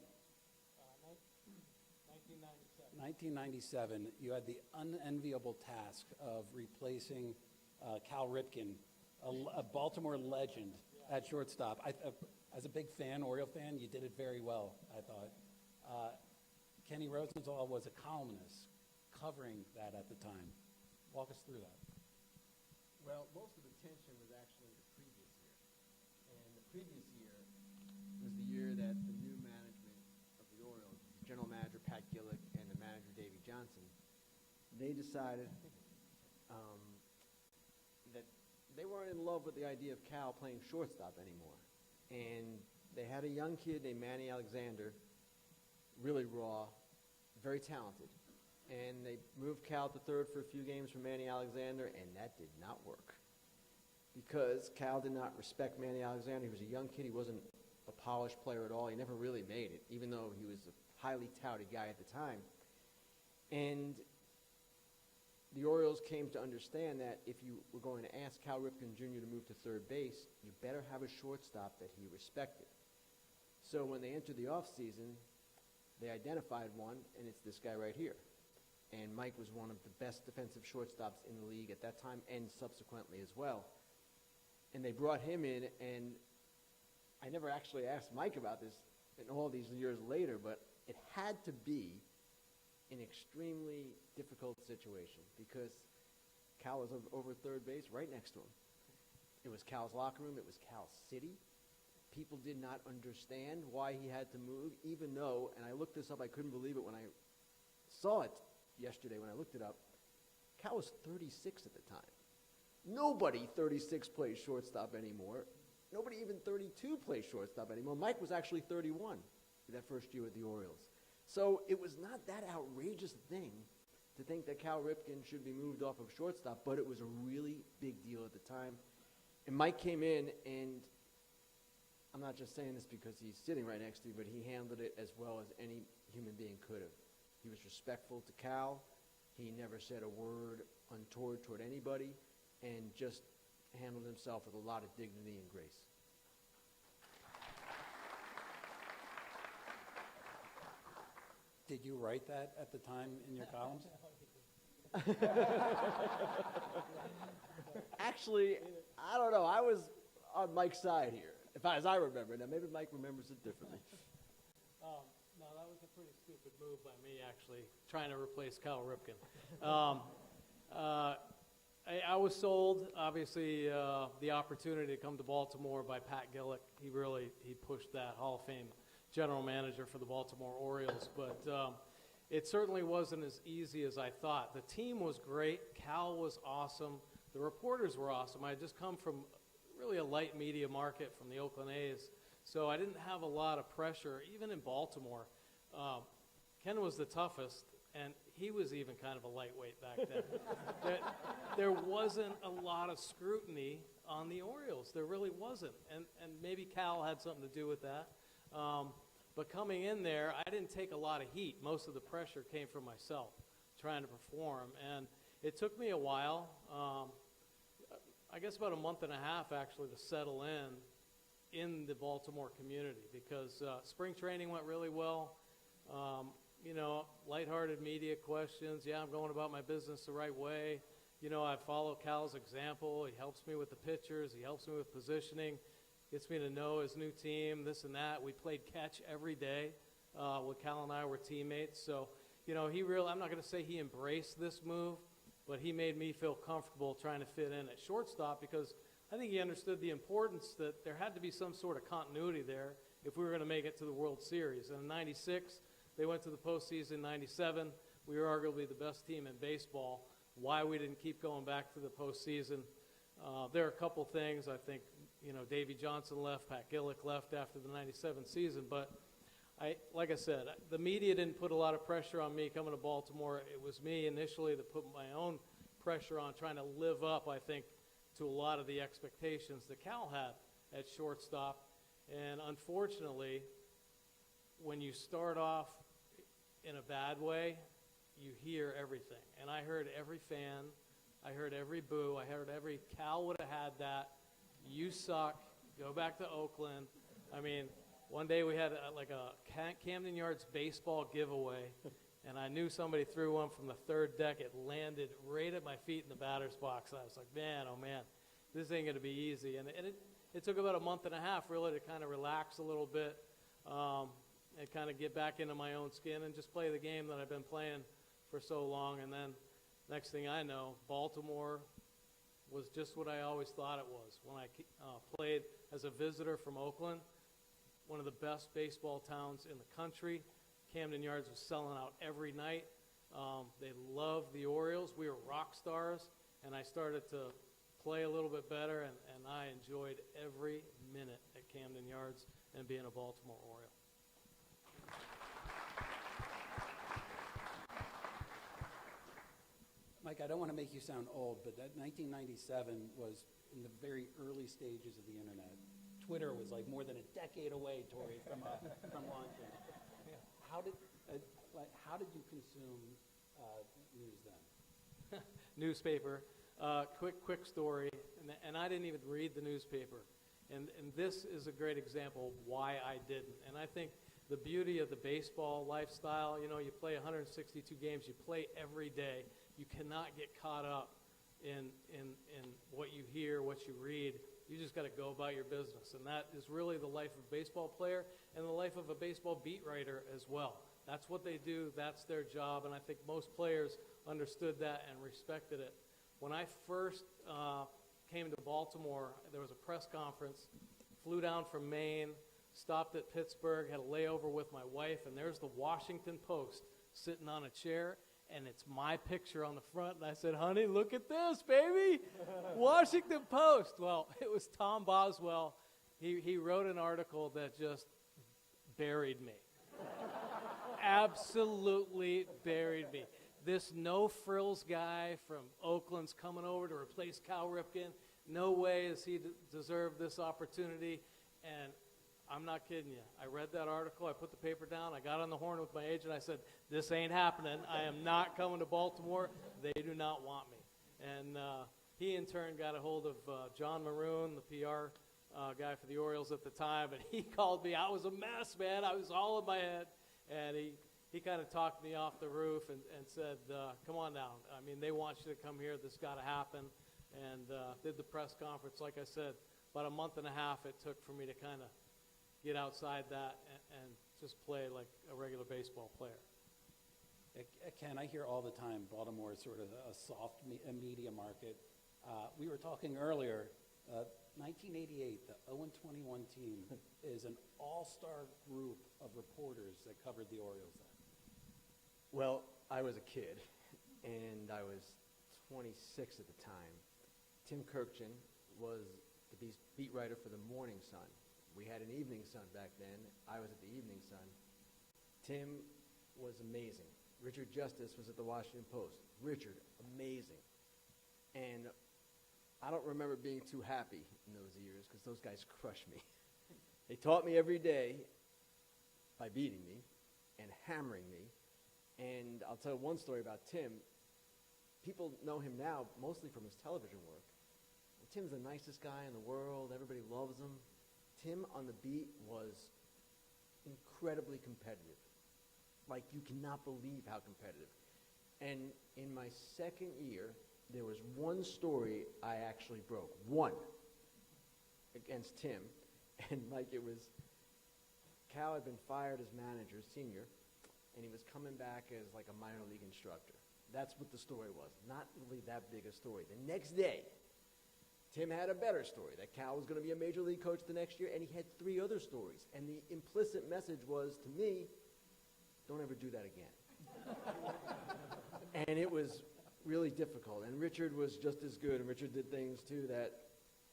1997. You had the unenviable task of replacing Cal Ripken, a Baltimore legend at shortstop. As a big fan, Oriole fan, you did it very well, I thought. Kenny Rosenthal was a columnist covering that at the time. Walk us through that. Well, most of the tension was actually the previous year. And the previous year was the year that the new management of the Orioles, general manager Pat Gillick and the manager Davey Johnson, they decided that they weren't in love with the idea of Cal playing shortstop anymore. And they had a young kid named Manny Alexander, really raw, very talented. And they moved Cal to third for a few games for Manny Alexander, and that did not work. Because Cal did not respect Manny Alexander. He was a young kid. He wasn't a polished player at all. He never really made it, even though he was a highly touted guy at the time. And the Orioles came to understand that if you were going to ask Cal Ripken Jr. to move to third base, you better have a shortstop that he respected. So when they entered the offseason, they identified one, and it's this guy right here. And Mike was one of the best defensive shortstops in the league at that time and subsequently as well. And they brought him in, and I never actually asked Mike about this in all these years later, but it had to be an extremely difficult situation because Cal was over third base right next to him. It was Cal's locker room. It was Cal's city. People did not understand why he had to move, even though, and I looked this up, I couldn't believe it when I saw it yesterday when I looked it up, Cal was 36 at the time. Nobody 36 plays shortstop anymore. Nobody even 32 plays shortstop anymore. Mike was actually 31 that first year with the Orioles. So it was not that outrageous thing to think that Cal Ripken should be moved off of shortstop, but it was a really big deal at the time. And Mike came in, and I'm not just saying this because he's sitting right next to me, but he handled it as well as any human being could have. He was respectful to Cal. He never said a word untoward toward anybody, and just handled himself with a lot of dignity and grace. Did you write that at the time in your columns? Actually, I don't know. I was on Mike's side here, as I remember. Now, maybe Mike remembers it differently. No, that was a pretty stupid move by me, actually, trying to replace Cal Ripken. I was sold, obviously, the opportunity to come to Baltimore by Pat Gillick. He pushed that Hall of Fame general manager for the Baltimore Orioles, but it certainly wasn't as easy as I thought. The team was great. Cal was awesome. The reporters were awesome. I had just come from really a light media market from the Oakland A's, so I didn't have a lot of pressure, even in Baltimore. Ken was the toughest, and he was even kind of a lightweight back then. There wasn't a lot of scrutiny on the Orioles. There really wasn't, and maybe Cal had something to do with that. But coming in there, I didn't take a lot of heat. Most of the pressure came from myself, trying to perform, and it took me a while, I guess about a month and a half actually, to settle in the Baltimore community, because spring training went really well. Lighthearted media questions. Yeah, I'm going about my business the right way. I follow Cal's example. He helps me with the pitchers. He helps me with positioning. Gets me to know his new team, this and that. We played catch every day when Cal and I were teammates. So, I'm not going to say he embraced this move, but he made me feel comfortable trying to fit in at shortstop, because I think he understood the importance that there had to be some sort of continuity there if we were going to make it to the World Series. And in 96, they went to the postseason. In 97, we were arguably the best team in baseball. Why we didn't keep going back to the postseason, there are a couple things. I think, Davey Johnson left, Pat Gillick left after the 97 season, but like I said, the media didn't put a lot of pressure on me coming to Baltimore. It was me initially that put my own pressure on, trying to live up, I think, to a lot of the expectations that Cal had at shortstop. And unfortunately, when you start off in a bad way, you hear everything. And I heard every fan, I heard every boo, I heard every Cal would have had that. You suck. Go back to Oakland. I mean, one day we had a Camden Yards baseball giveaway, and I knew somebody threw one from the third deck. It landed right at my feet in the batter's box. I was like, man, oh man, this ain't going to be easy. And it took about a month and a half really to kind of relax a little bit and kind of get back into my own skin and just play the game that I've been playing for so long. And then next thing I know, Baltimore was just what I always thought it was. When I played as a visitor from Oakland, one of the best baseball towns in the country. Camden Yards was selling out every night. They loved the Orioles. We were rock stars, and I started to play a little bit better, and I enjoyed every minute at Camden Yards. and being a Baltimore Oriole. Mike, I don't want to make you sound old, but that 1997 was in the very early stages of the internet. Twitter was like more than a decade away, Tori, from launching. How did you consume news then? Newspaper. Quick story, and I didn't even read the newspaper. And this is a great example of why I didn't. And I think the beauty of the baseball lifestyle, you play 162 games, you play every day. You cannot get caught up in what you hear, what you read. You just got to go about your business. And that is really the life of a baseball player and the life of a baseball beat writer as well. That's what they do. That's their job. And I think most players understood that and respected it. When I first came to Baltimore, there was a press conference, flew down from Maine, stopped at Pittsburgh, had a layover with my wife, and there's the Washington Post sitting on a chair, and it's my picture on the front. And I said, honey, look at this, baby. Washington Post. Well, it was Tom Boswell. He wrote an article that just buried me. Absolutely buried me. This no-frills guy from Oakland's coming over to replace Cal Ripken. No way does he deserve this opportunity. And I'm not kidding you. I read that article. I put the paper down. I got on the horn with my agent. I said, this ain't happening. I am not coming to Baltimore. They do not want me. And he, in turn, got a hold of John Maroon, the PR guy for the Orioles at the time, and he called me. I was a mess, man. I was all in my head. And he kind of talked me off the roof and said, come on down. I mean, they want you to come here. This got to happen. And did the press conference. Like I said, about a month and a half it took for me to kind of get outside that and just play like a regular baseball player. Ken, I hear all the time Baltimore is sort of a soft media market. We were talking earlier, 1988, the 0-21 team is an all-star group of reporters that covered the Orioles then. Well, I was a kid, and I was 26 at the time. Tim Kirkchin was the beat writer for the Morning Sun. We had an Evening Sun back then. I was at the Evening Sun. Tim was amazing. Richard Justice was at the Washington Post. Richard, amazing. And I don't remember being too happy in those years because those guys crushed me. They taught me every day by beating me and hammering me. And I'll tell one story about Tim. People know him now mostly from his television work. And Tim's the nicest guy in the world. Everybody loves him. Tim on the beat was incredibly competitive. Like, you cannot believe how competitive. And in my second year, there was one story I actually broke. One. Against Tim. And, like, it was, Cal had been fired as manager, senior, and he was coming back as, like, a minor league instructor. That's what the story was. Not really that big a story. The next day, Tim had a better story, that Cal was going to be a major league coach the next year, and he had 3 other stories. And the implicit message was, to me, don't ever do that again. And it was really difficult. And Richard was just as good, and Richard did things, too, that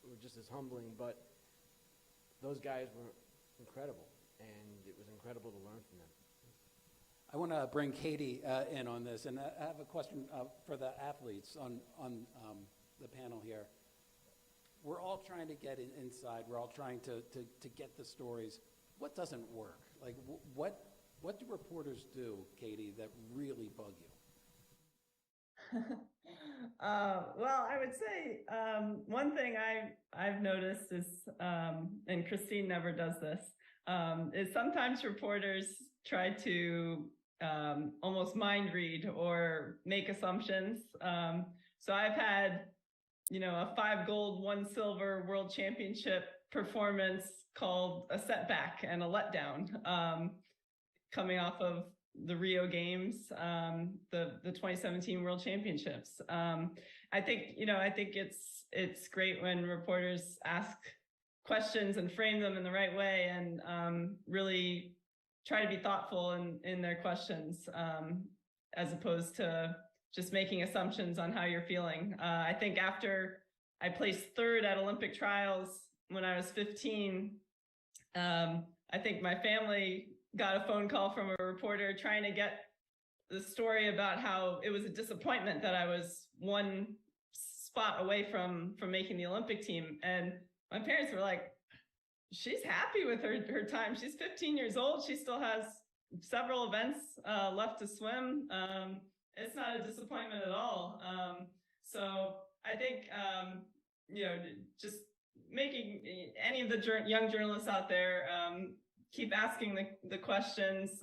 were just as humbling. But those guys were incredible, and it was incredible to learn from them. I want to bring Katie in on this, and I have a question for the athletes on the panel here. We're all trying to get inside. We're all trying to get the stories. What doesn't work? Like, what do reporters do, Katie, that really bug you? Well, I would say one thing I've noticed is, and Christine never does this, is sometimes reporters try to almost mind read or make assumptions. So I've had, a 5 gold, 1 silver world championship performance called a setback and a letdown, coming off of the Rio Games, the 2017 World Championships. I think it's great when reporters ask questions and frame them in the right way and really try to be thoughtful in their questions, as opposed to just making assumptions on how you're feeling. I think after I placed 3rd at Olympic trials when I was 15, I think my family got a phone call from a reporter trying to get the story about how it was a disappointment that I was one spot away from making the Olympic team. And my parents were like, she's happy with her time. She's 15 years old. She still has several events left to swim. It's not a disappointment at all. So I think, just making any of the young journalists out there keep asking the questions,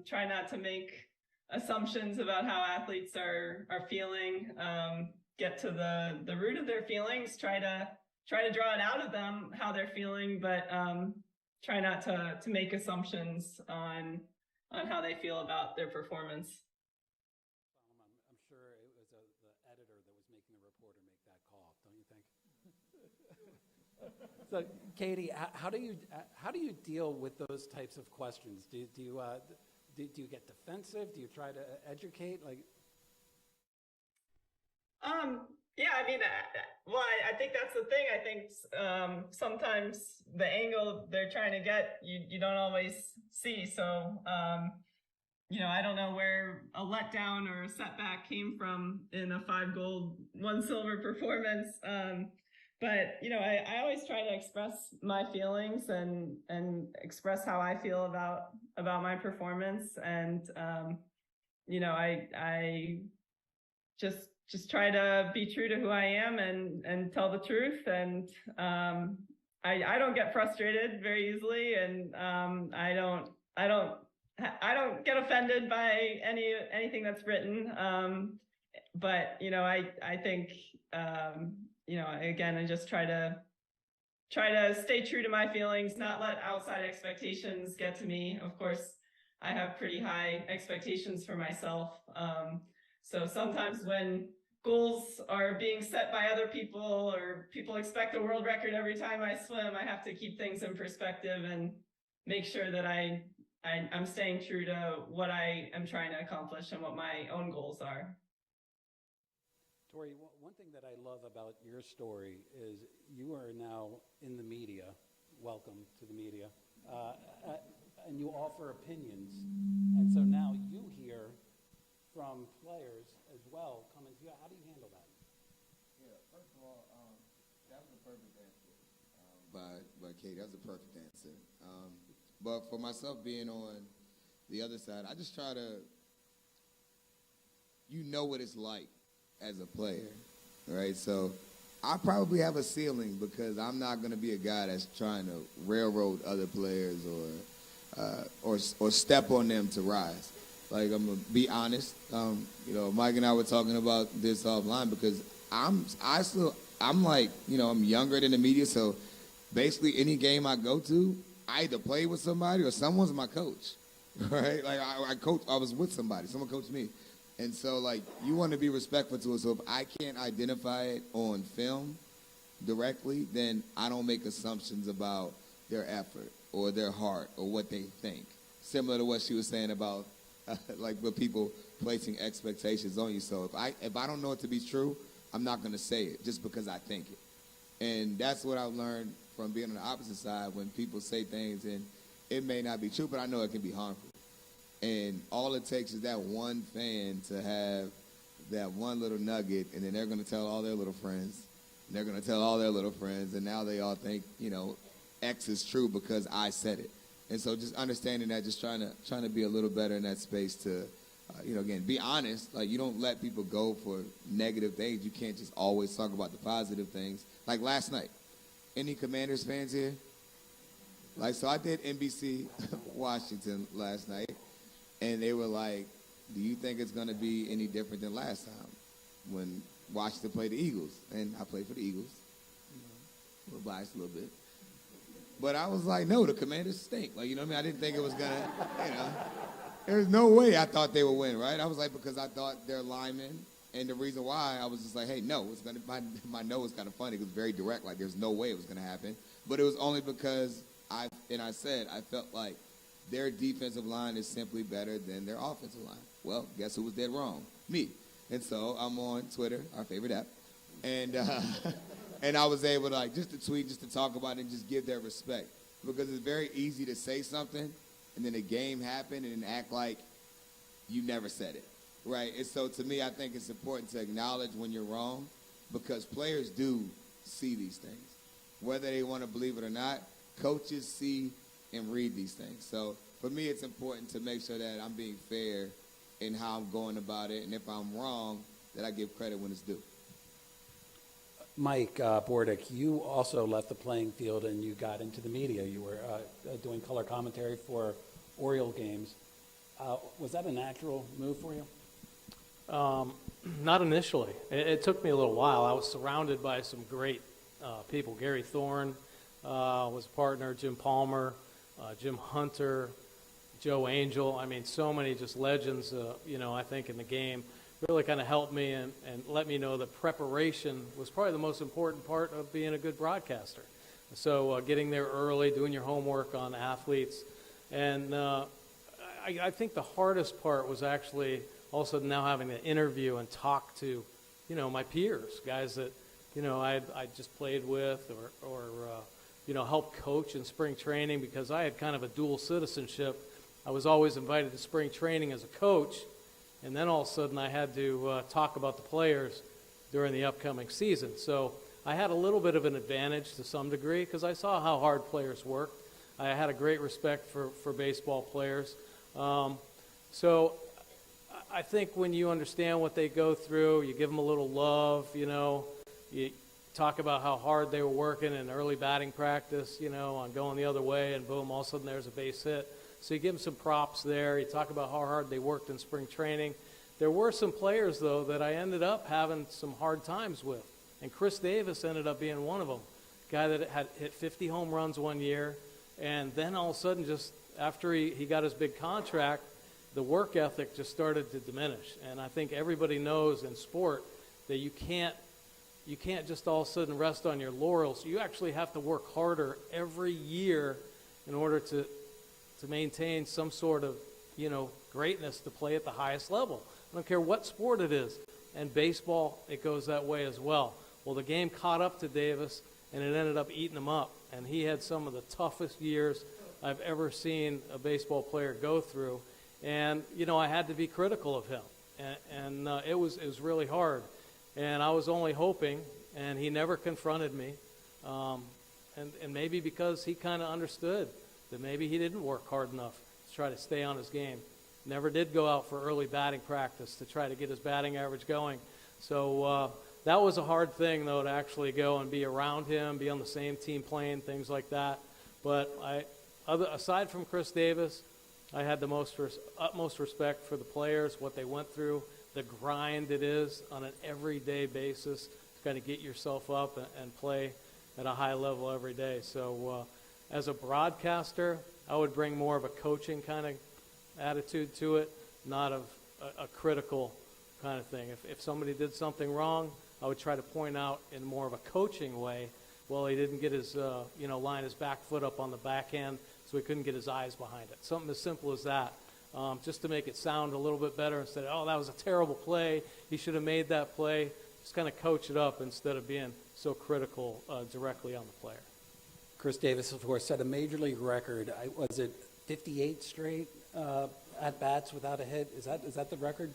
try not to make assumptions about how athletes are feeling, get to the root of their feelings, try to draw it out of them how they're feeling, but try not to make assumptions on how they feel about their performance. I'm sure it was the editor that was making the reporter make that call, don't you think? So, Katie, how do you deal with those types of questions? Do you get defensive? Do you try to educate? Yeah, I mean, I think that's the thing. I think sometimes the angle they're trying to get, you don't always see. So, I don't know where a letdown or a setback came from in a 5 gold, 1 silver performance. But, I always try to express my feelings and express how I feel about my performance. And, I just try to be true to who I am and tell the truth. And I don't get frustrated very easily, and I don't get offended by anything that's written. But I think again, I just try to stay true to my feelings, not let outside expectations get to me. Of course, I have pretty high expectations for myself. So sometimes when goals are being set by other people, or people expect a world record every time I swim, I have to keep things in perspective and make sure that I'm staying true to what I am trying to accomplish and what my own goals are. Tori, one thing that I love about your story is you are now in the media. Welcome to the media. And you offer opinions. And so now you hear from players as well coming to you. How do you handle that? Yeah, first of all, that was a perfect answer by Kate. That was a perfect answer. But for myself being on the other side, I just try to, what it's like as a player, right? So I probably have a ceiling because I'm not going to be a guy that's trying to railroad other players or step on them to rise. Like, I'm going to be honest. Mike and I were talking about this offline because I'm younger than the media, so basically any game I go to, I either play with somebody or someone's my coach, right? Like, I was with somebody. Someone coached me. And so, like, you want to be respectful to it. So if I can't identify it on film directly, then I don't make assumptions about their effort or their heart or what they think. Similar to what she was saying about, with people placing expectations on you. So if I don't know it to be true, I'm not going to say it just because I think it. And that's what I've learned from being on the opposite side when people say things and it may not be true, but I know it can be harmful. And all it takes is that one fan to have that one little nugget, and then they're going to tell all their little friends, and they're going to tell all their little friends, and now they all think, X is true because I said it. And so just understanding that, just trying to be a little better in that space to, again, be honest. Like, you don't let people go for negative things. You can't just always talk about the positive things. Like last night, any Commanders fans here? So I did NBC Washington last night. And they were like, do you think it's going to be any different than last time when Washington played the Eagles? And I played for the Eagles. A little biased a little bit. But I was like, no, the Commanders stink. I didn't think it was going to, There's no way I thought they would win, right? I was like, because I thought they're linemen. And the reason why, I was just like, hey, no, it's going to, my no was kind of funny. It was very direct. Like, there's no way it was going to happen. But it was only because I felt like their defensive line is simply better than their offensive line. Well, guess who was dead wrong? Me. And so I'm on Twitter, our favorite app, and and I was able to just to tweet, just to talk about it, and just give their respect. because it's very easy to say something and then a game happened and act like you never said it, right? And so to me, I think it's important to acknowledge when you're wrong, because players do see these things. Whether they want to believe it or not, coaches see and read these things. So for me, it's important to make sure that I'm being fair in how I'm going about it, and if I'm wrong, that I give credit when it's due. Mike Bordick, you also left the playing field and you got into the media. You were doing color commentary for Oriole games. Was that a natural move for you? Not initially. It took me a little while. I was surrounded by some great people. Gary Thorne was a partner, Jim Palmer, Jim Hunter, Joe Angel. I mean, so many just legends, I think, in the game. Really kind of helped me and let me know that preparation was probably the most important part of being a good broadcaster. So getting there early, doing your homework on athletes. And I think the hardest part was actually also now having to interview and talk to, my peers, guys that, I just played with or helped coach in spring training, because I had kind of a dual citizenship. I was always invited to spring training as a coach, and then all of a sudden I had to talk about the players during the upcoming season. So I had a little bit of an advantage to some degree because I saw how hard players worked. I had a great respect for baseball players. So I think when you understand what they go through, you give them a little love, you talk about how hard they were working in early batting practice, on going the other way, and boom, all of a sudden there's a base hit. So you give them some props there. You talk about how hard they worked in spring training. There were some players, though, that I ended up having some hard times with. And Chris Davis ended up being one of them. A guy that had hit 50 home runs one year. And then all of a sudden, just after he got his big contract, the work ethic just started to diminish. And I think everybody knows in sport that you can't just all of a sudden rest on your laurels. You actually have to work harder every year in order to maintain some sort of, greatness to play at the highest level. I don't care what sport it is. And baseball, it goes that way as well. Well, the game caught up to Davis, and it ended up eating him up. And he had some of the toughest years I've ever seen a baseball player go through. And, I had to be critical of him. And it was really hard. And I was only hoping, and he never confronted me. And maybe because he kind of understood that maybe he didn't work hard enough to try to stay on his game. Never did go out for early batting practice to try to get his batting average going. So that was a hard thing, though, to actually go and be around him, be on the same team playing, things like that. But aside from Chris Davis, I had the utmost respect for the players, what they went through, the grind it is on an everyday basis to kind of get yourself up and play at a high level every day. So as a broadcaster, I would bring more of a coaching kind of attitude to it, not of a critical kind of thing. If somebody did something wrong, I would try to point out in more of a coaching way. Well, he didn't get his, line his back foot up on the backhand, so he couldn't get his eyes behind it. Something as simple as that, just to make it sound a little bit better instead of, oh, that was a terrible play. He should have made that play. Just kind of coach it up instead of being so critical directly on the player. Chris Davis, of course, set a major league record. Was it 58 straight at-bats without a hit? Is that the record?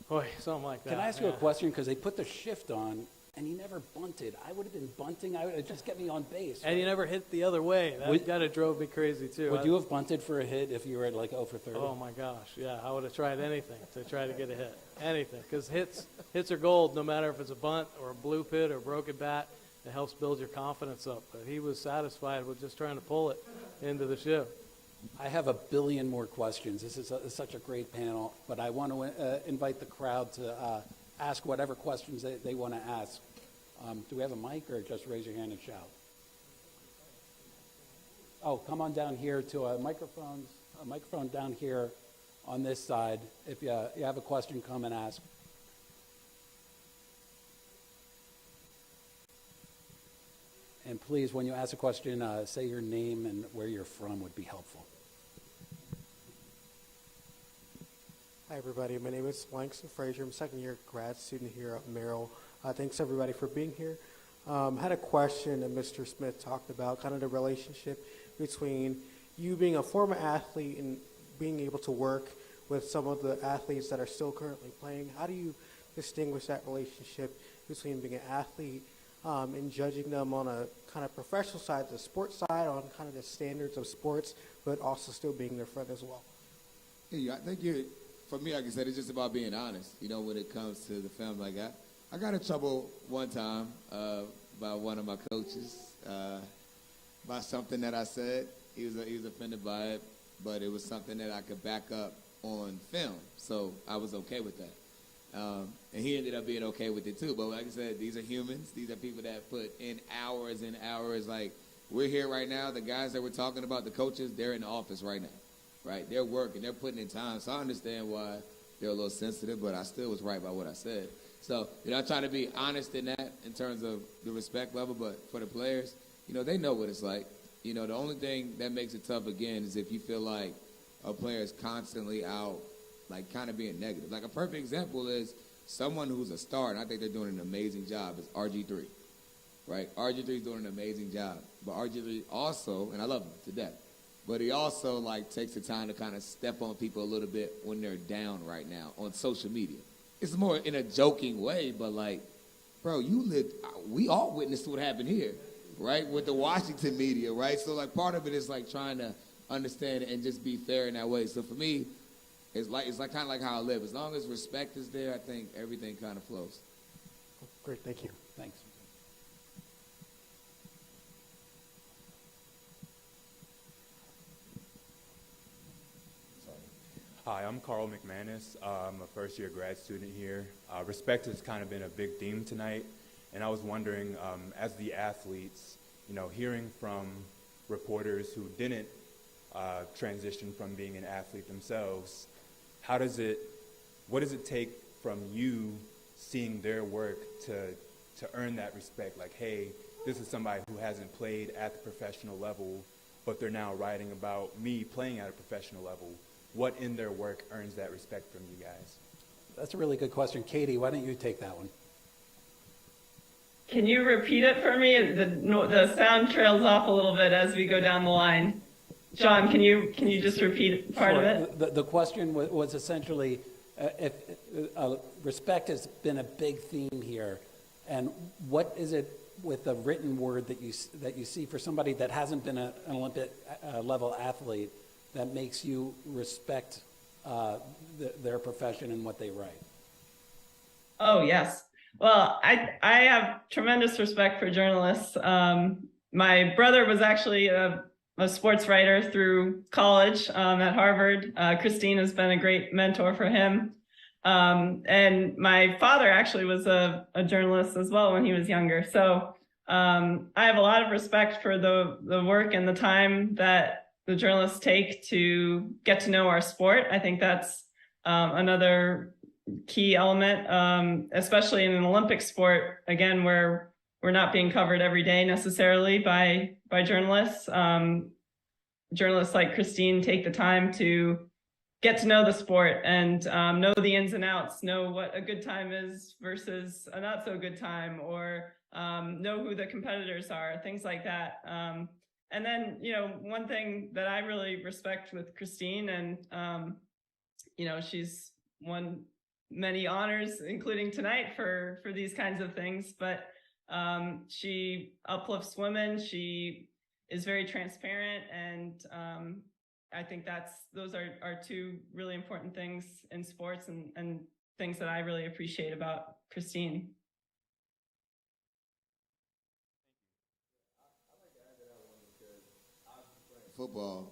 Boy, something like that. Can I ask you a question? Because they put the shift on, and he never bunted. I would have been bunting. It'd just get me on base. And he never hit the other way. That kind of drove me crazy, too. Would you have bunted for a hit if you were at like 0 for 30? Oh, my gosh. Yeah, I would have tried anything to try to get a hit. Anything. Because hits are gold, no matter if it's a bunt or a blue pit or a broken bat. It helps build your confidence up. But he was satisfied with just trying to pull it into the shift. I have a billion more questions. This is such a great panel, but I want to invite the crowd to ask whatever questions they want to ask. Do we have a mic, or just raise your hand and shout? Oh, come on down here to a microphone down here on this side. If you have a question, come and ask. And please, when you ask a question, say your name and where you're from would be helpful. Hi, everybody. My name is Langston Frazier. I'm a second-year grad student here at Merrill. Thanks, everybody, for being here. Had a question that Mr. Smith talked about, kind of the relationship between you being a former athlete and being able to work with some of the athletes that are still currently playing? How do you distinguish that relationship between being an athlete and judging them on a kind of professional side, the sports side, on kind of the standards of sports, but also still being their friend as well? Yeah, I think for me, like I said, it's just about being honest, when it comes to the family. Like I got in trouble one time by one of my coaches by something that I said. He was offended by it, but it was something that I could back up on film, so I was okay with that. And he ended up being okay with it too. But like I said, these are humans. These are people that put in hours and hours. Like, we're here right now. The guys that we're talking about, the coaches, they're in the office right now, right? They're working. They're putting in time. So I understand why they're a little sensitive, but I still was right by what I said. So, I try to be honest in that in terms of the respect level. But for the players, they know what it's like. The only thing that makes it tough, again, is if you feel like a player is constantly out, like, kind of being negative. Like, a perfect example is someone who's a star, and I think they're doing an amazing job, is RG3, right? RG3 is doing an amazing job. But RG3 also, and I love him to death, but he also, like, takes the time to kind of step on people a little bit when they're down right now on social media. It's more in a joking way, but, like, bro, we all witnessed what happened here, right, with the Washington media, right? So, like, part of it is, like, trying to understand and just be fair in that way. So for me, it's like kind of like how I live. As long as respect is there, I think everything kind of flows. Great, thank you. Thanks. Hi, I'm Carl McManus. I'm a first-year grad student here. Respect has kind of been a big theme tonight, and I was wondering, as the athletes, hearing from reporters who didn't transition from being an athlete themselves, what does it take from you seeing their work to earn that respect? Like, hey, this is somebody who hasn't played at the professional level, but they're now writing about me playing at a professional level. What in their work earns that respect from you guys? That's a really good question. Katie, why don't you take that one? Can you repeat it for me? The sound trails off a little bit as we go down the line. John, can you just repeat part of it? The question was essentially, if respect has been a big theme here, and what is it with the written word that you see for somebody that hasn't been an Olympic level athlete that makes you respect their profession and what they write? Oh, yes. Well, I have tremendous respect for journalists. My brother was actually a sports writer through college at Harvard. Christine has been a great mentor for him. And my father actually was a journalist as well when he was younger. So I have a lot of respect for the work and the time that the journalists take to get to know our sport. I think that's another key element, especially in an Olympic sport, again, where we're not being covered every day necessarily by journalists. Journalists like Christine take the time to get to know the sport and know the ins and outs, know what a good time is versus a not so good time, or know who the competitors are, things like that. And then, one thing that I really respect with Christine, and, she's won many honors, including tonight, for these kinds of things, but she uplifts women. She is very transparent, and I think those are two really important things in sports, and things that I really appreciate about Christine. Football,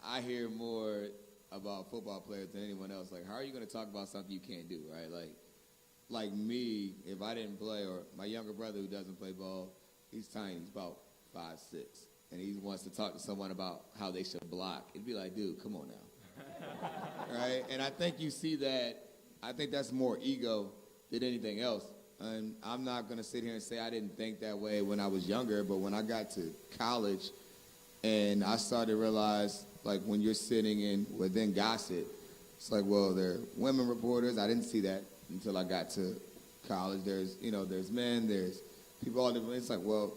I hear more about football players than anyone else. Like, how are you going to talk about something you can't do, right? Like me, if I didn't play, or my younger brother who doesn't play ball, he's tiny, he's about 5'6", and he wants to talk to someone about how they should block. It'd be like, dude, come on now. Right? And I think you see that, I think that's more ego than anything else. And I'm not going to sit here and say I didn't think that way when I was younger, but when I got to college and I started to realize, like, when you're sitting within gossip, it's like, well, there are women reporters. I didn't see that until I got to college. There's men, there's people all different. It's like, well,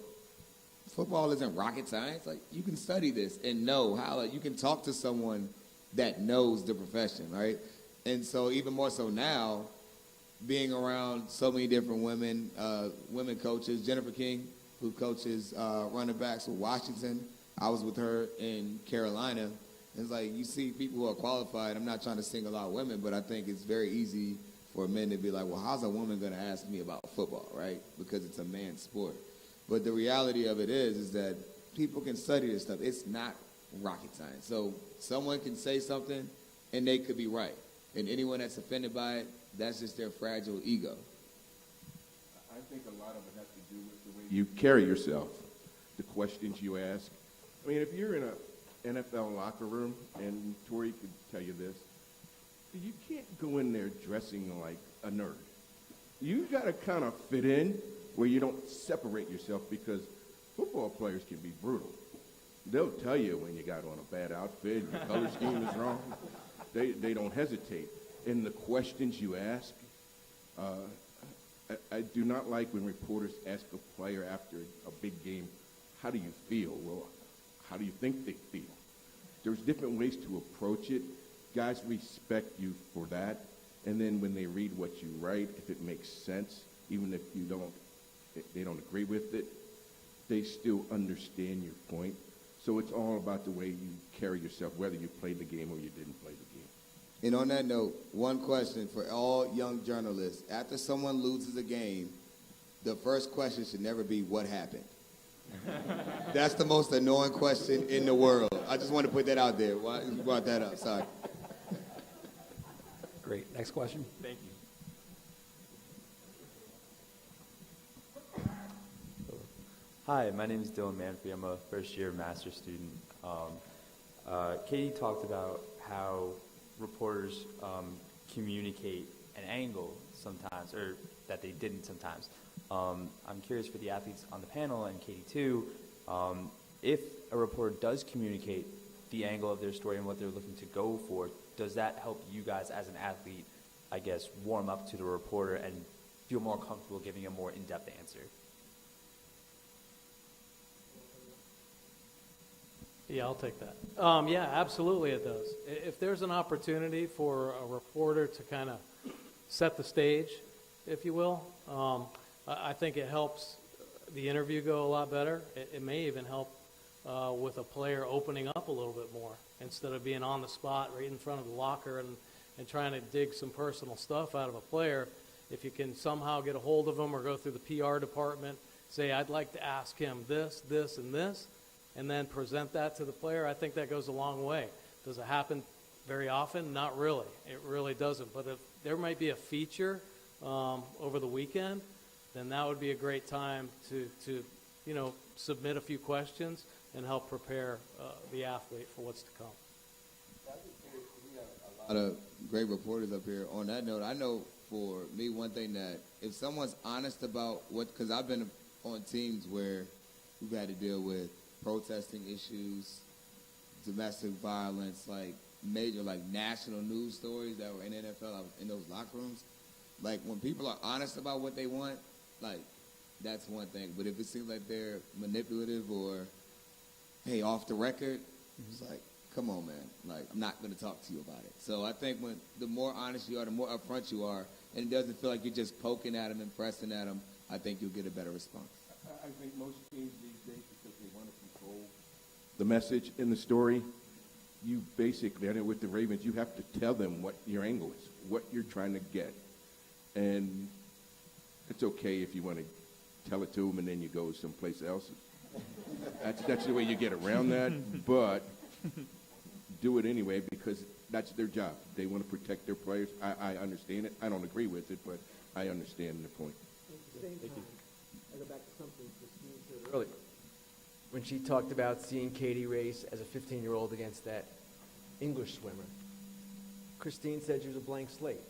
football isn't rocket science. Like, you can study this and know how. Like, you can talk to someone that knows the profession, right? And so even more so now, being around so many different women coaches. Jennifer King, who coaches running backs with Washington. I was with her in Carolina. It's like, you see people who are qualified. I'm not trying to single out women, but I think it's very easy for men to be like, well, how's a woman going to ask me about football, right? Because it's a man's sport. But the reality of it is that people can study this stuff. It's not rocket science. So someone can say something, and they could be right. And anyone that's offended by it, that's just their fragile ego. I think a lot of it has to do with the way you carry yourself, the questions you ask. I mean, if you're in an NFL locker room, and Tori could tell you this, you can't go in there dressing like a nerd. You got to kind of fit in where you don't separate yourself, because football players can be brutal. They'll tell you when you got on a bad outfit, your color scheme is wrong. They don't hesitate. In the questions you ask, I do not like when reporters ask a player after a big game, how do you feel? Well, how do you think they feel? There's different ways to approach it. Guys respect you for that. And then when they read what you write, if it makes sense, even if they don't agree with it, they still understand your point. So it's all about the way you carry yourself, whether you played the game or you didn't play the game. And on that note, one question for all young journalists. After someone loses a game, the first question should never be, what happened? That's the most annoying question in the world. I just want to put that out there. Why you brought that up? Sorry. Great. Next question. Thank you. Hi, my name is Dylan Manfrey. I'm a first-year master's student. Katie talked about how reporters communicate an angle sometimes, or that they didn't sometimes. I'm curious for the athletes on the panel, and Katie too, if a reporter does communicate the angle of their story and what they're looking to go for, does that help you guys as an athlete, I guess, warm up to the reporter and feel more comfortable giving a more in-depth answer? Yeah, I'll take that. Yeah, absolutely it does. If there's an opportunity for a reporter to kind of set the stage, if you will, I think it helps the interview go a lot better. It may even help with a player opening up a little bit more instead of being on the spot right in front of the locker and trying to dig some personal stuff out of a player. If you can somehow get a hold of him or go through the PR department, say, I'd like to ask him this, this, and this, and then present that to the player, I think that goes a long way. Does it happen very often? Not really. It really doesn't. But if there might be a feature over the weekend, then that would be a great time to submit a few questions and help prepare the athlete for what's to come. We have a lot of great reporters up here. On that note, I know for me, one thing that if someone's honest about because I've been on teams where we've had to deal with protesting issues, domestic violence, like major, like national news stories that were in the NFL, I was in those locker rooms. Like, when people are honest about what they want, like, that's one thing. But if it seems like they're manipulative or, hey, off the record, it's like, come on, man. Like, I'm not going to talk to you about it. So I think the more honest you are, the more upfront you are, and it doesn't feel like you're just poking at them and pressing at them, I think you'll get a better response. I think most teams these days, because they want to control the message in the story, you basically, I know with the Ravens, you have to tell them what your angle is, what you're trying to get. And it's okay if you want to tell it to them and then you go someplace else. That's the way you get around that, but do it anyway because that's their job. They want to protect their players. I understand it. I don't agree with it, but I understand the point. Thank you. I go back to something Christine said earlier. When she talked about seeing Katie race as a 15-year-old against that English swimmer, Christine said she was a blank slate.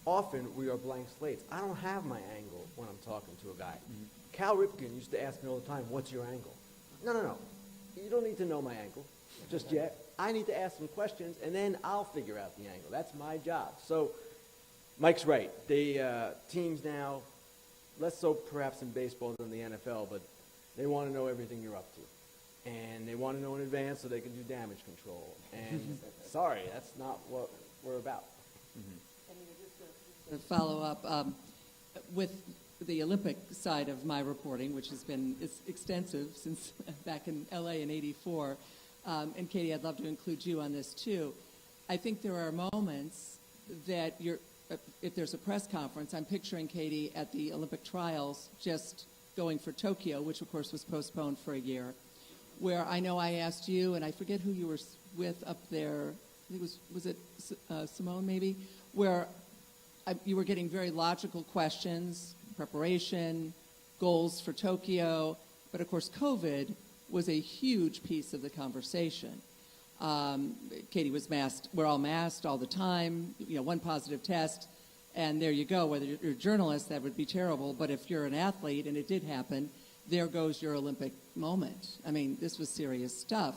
Often we are blank slates. I don't have my angle when I'm talking to a guy. Mm-hmm. Cal Ripken used to ask me all the time, what's your angle? No. You don't need to know my angle just yet. I need to ask some questions, and then I'll figure out the angle. That's my job. So Mike's right. Teams now, less so perhaps in baseball than the NFL, but They want to know everything you're up to. And they want to know in advance so they can do damage control. And sorry, that's not what we're about. To follow up with the Olympic side of my reporting, which has been extensive since back in LA in '84. And Katie, I'd love to include you on this too. I think there are moments that if there's a press conference, I'm picturing Katie at the Olympic trials just going for Tokyo, which of course was postponed for a year, where I know I asked you, and I forget who you were with up there, I think was it Simone maybe, where you were getting very logical questions, preparation, goals for Tokyo, but of course COVID was a huge piece of the conversation. Katie was masked, we're all masked all the time, one positive test, and there you go. Whether you're a journalist, that would be terrible, but if you're an athlete, and it did happen, there goes your Olympic moment. I mean, this was serious stuff.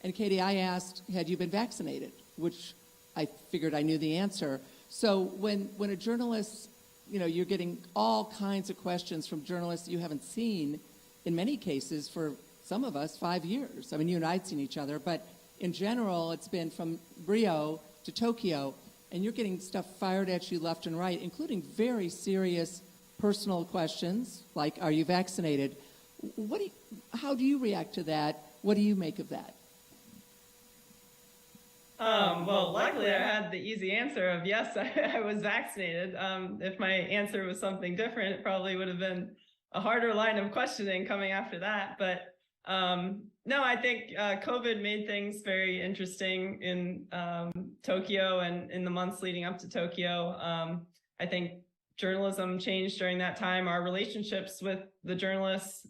And Katie, I asked, had you been vaccinated? Which I figured I knew the answer. So when a journalist, you're getting all kinds of questions from journalists you haven't seen, in many cases, for some of us, 5 years. I mean, you and I had seen each other, but in general, it's been from Rio to Tokyo, and you're getting stuff fired at you left and right, including very serious personal questions, like, are you vaccinated? How do you react to that? What do you make of that? Well, luckily I had the easy answer of yes, I was vaccinated. If my answer was something different, it probably would have been a harder line of questioning coming after that. But no, I think COVID made things very interesting in Tokyo and in the months leading up to Tokyo. I think journalism changed during that time. Our relationships with the journalists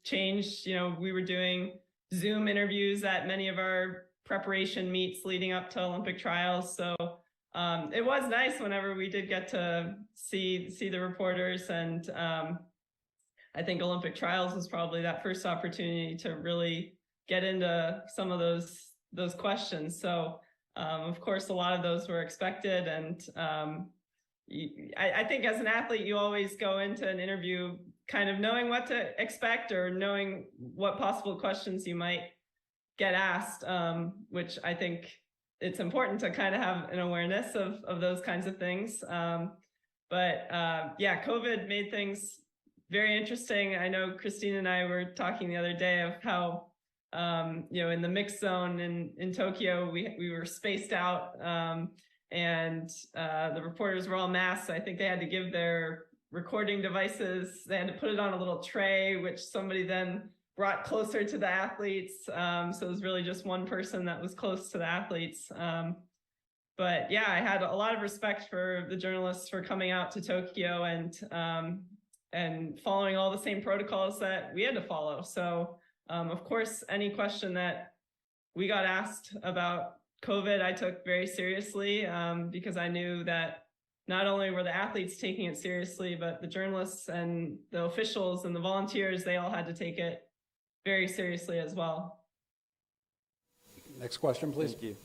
changed. We were doing Zoom interviews at many of our preparation meets leading up to Olympic trials. So it was nice whenever we did get to see the reporters. And I think Olympic trials was probably that first opportunity to really get into some of those questions. So of course, a lot of those were expected. And I think as an athlete, you always go into an interview kind of knowing what to expect or knowing what possible questions you might get asked, which I think it's important to kind of have an awareness of those kinds of things. But yeah, COVID made things very interesting. I know Christine and I were talking the other day of how, in the mixed zone in Tokyo, we were spaced out and the reporters were all masked. I think they had to give their recording devices, they had to put it on a little tray, which somebody then brought closer to the athletes. So it was really just one person that was close to the athletes. But yeah, I had a lot of respect for the journalists for coming out to Tokyo and following all the same protocols that we had to follow. So of course, any question that we got asked about COVID, I took very seriously because I knew that not only were the athletes taking it seriously, but the journalists and the officials and the volunteers, they all had to take it very seriously as well. Next question, please. Thank you.